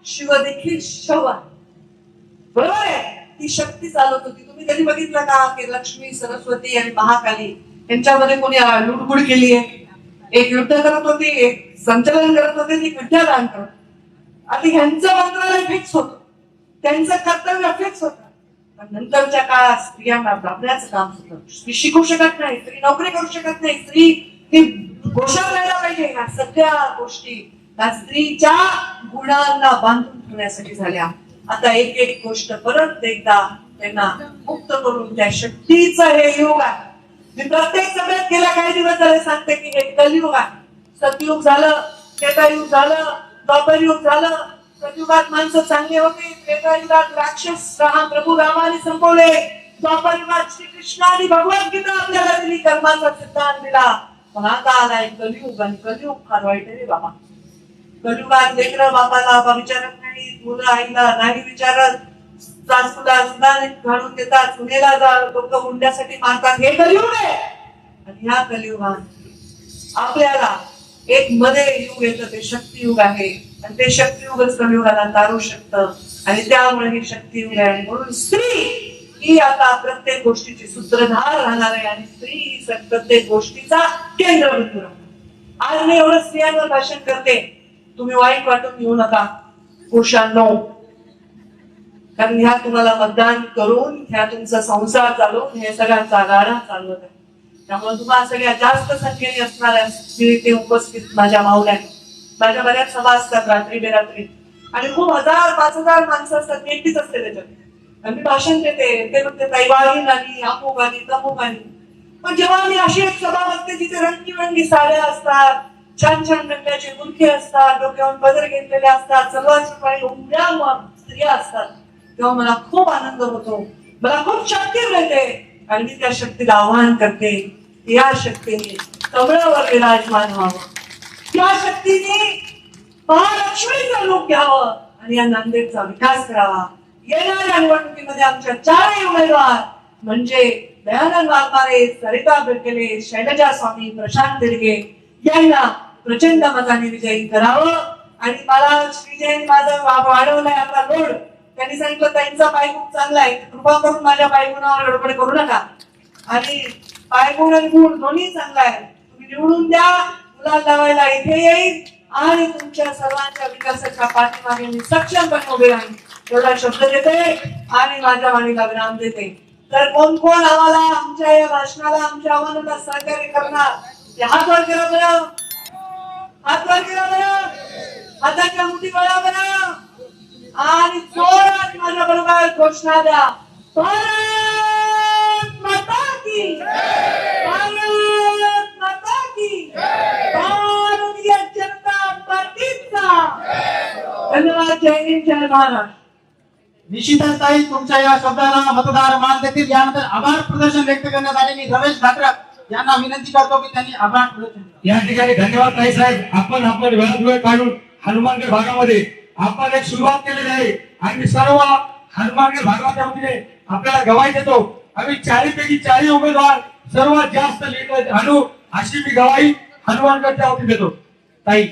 शिव देखील शव आहे. बरोबर आहे. ती शक्ती चालवत होती. तुम्ही कधी बघितलं का की लक्ष्मी, सरस्वती आणि महाकाली यांच्यामध्ये कोणी लुडबुड केली आहे? एक युद्ध करत होती, एक संचलन करत होते, ती विद्यादान करत. आता ह्यांचं मंत्रालय फिक्स होतं, त्यांचं कर्तव्य फिक्स होतं. पण नंतरच्या काळात स्त्रियांना दाबण्याचं काम होतं. स्त्री शिकू शकत नाही, स्त्री नोकरी करू शकत नाही, स्त्री ती गोषा करायला पाहिजे. ह्या सगळ्या गोष्टी त्या स्त्रीच्या गुणांना बांधून ठेवण्यासाठी झाल्या. आता एक एक गोष्ट परत एकदा त्यांना मुक्त करून त्या शक्तीचं हे युग आहे. मी प्रत्येक सभेत गेल्या काही दिवस झाले सांगते की हे कलियुग आहे. सतयुग झालं, त्रेतायुग झालं, द्वापर युग झालं. सतयुगात माणसं चांगली होती, त्रेतायुगात राक्षस प्रभू रामाने संपवले, द्वापर युगात श्रीकृष्णाने भगवद्गीता आपल्याला दिली, कर्माचा सिद्धांत दिला. पण आता आलाय कलियुग आणि कलियुग फार वाईट आहे बाबा. कलियुगात लेकरं बापाला विचारत नाही, मुलं आईला नाही विचारत, सासूला सुद्धा घालून देतात, सुनेला लोक हुंड्यासाठी मारतात. हे कलियुग आहे. आणि ह्या कलियुगात आपल्याला एक मध्ये युग येतं, ते शक्तियुग आहे. आणि ते शक्तियुगच कलियुगाला तारू शकतं. आणि त्यामुळे हे शक्तियुग आहे. म्हणून स्त्री ही आता प्रत्येक गोष्टीची सूत्रधार राहणार आहे. आणि स्त्री ही प्रत्येक गोष्टीचा केंद्रबिंदू राहणार. आज मी एवढं स्त्रियांवर भाषण करते, तुम्ही वाईट वाटून घेऊ नका पुरुषांनो. कारण ह्या तुम्हाला मतदान करून, ह्या तुमचा संसार चालवून हे सगळ्यांचा गाडा चालवत आहे. त्यामुळे तुम्हाला सगळ्यात जास्त संख्येने असणाऱ्या स्त्री ते उपस्थित माझ्या माऊल्याने, माझ्या बऱ्याच सभा असतात रात्री बेरात्री, आणि खूप 1000, 5000 माणसं असतात. मी एकटीच असते त्याच्यात. आणि मी भाषण देते, ते म्हणते ताई वाळी आली, अमुक आली, तमुक आली. पण जेव्हा मी अशी एक सभा बघते जिथे रंगीबेरंगी साड्या असतात, छान छान रंगाचे बुरखे असतात, डोक्यावर पदर घेतलेले असतात, सलवार उमद्या स्त्रिया असतात, तेव्हा मला खूप आनंद होतो, मला खूप शक्ती मिळते. आणि मी त्या शक्तीला आवाहन करते, या शक्तीने कमळावर विराजमान व्हावं, त्या शक्तीने महालक्ष्मीचं रूप घ्यावं आणि या नांदेडचा विकास करावा. येणाऱ्या निवडणुकीमध्ये आमच्या 4 उमेदवार म्हणजे दयानंद वाघमारे, सरिता बिरकेले, शैलजा स्वामी, प्रशांत दिडगे यांना प्रचंड मताने विजयी करावं. आणि मला श्रीजयंत माझं वाढवलाय आपला लोड. त्यांनी सांगितलं त्यांचा पाय खूप चांगला आहे, कृपा करून माझ्या पायगुणावर गडबड करू नका. आणि पायगुण आणि गुण दोन्ही चांगला आहे. तुम्ही निवडून द्या, मुलाला लावायला इथे येईल आणि तुमच्या सर्वांच्या विकासाच्या पाठीमागे मी सक्षमपणे उभे राहील एवढा शब्द देते आणि माझ्या वाणीला विराम देते. तर कोण कोण आम्हाला आमच्या या भाषणाला, आमच्या आव्हानाला सहकार्य करणार ते हात वर करा बरं, हात वर करा बरं, हाताच्या मुठी वळा बरं आणि जोरात माझ्या बरोबर घोषणा द्या. भारत माता की, भारत माता की, भारतीय जनता पार्टीचा. धन्यवाद. जय हिंद, जय महाराष्ट्र. निश्चितच ताई तुमच्या या शब्दाला मतदार मान देतील. यानंतर आभार प्रदर्शन व्यक्त करण्यासाठी मी रमेश घाटरक यांना विनंती करतो की त्यांनी आभार प्रदर्शन. या ठिकाणी धन्यवाद ताई साहेब. आपण वेळ काढून हनुमानगड भागामध्ये आपण एक सुरुवात केलेली आहे आणि सर्व हनुमानगड भागाच्या वतीने आपल्याला गवाही देतो. आम्ही 40 पैकी 40 उमेदवार सर्वात जास्त लीड आणू अशी मी गवाही हनुमानगडच्या वतीने देतो. ताई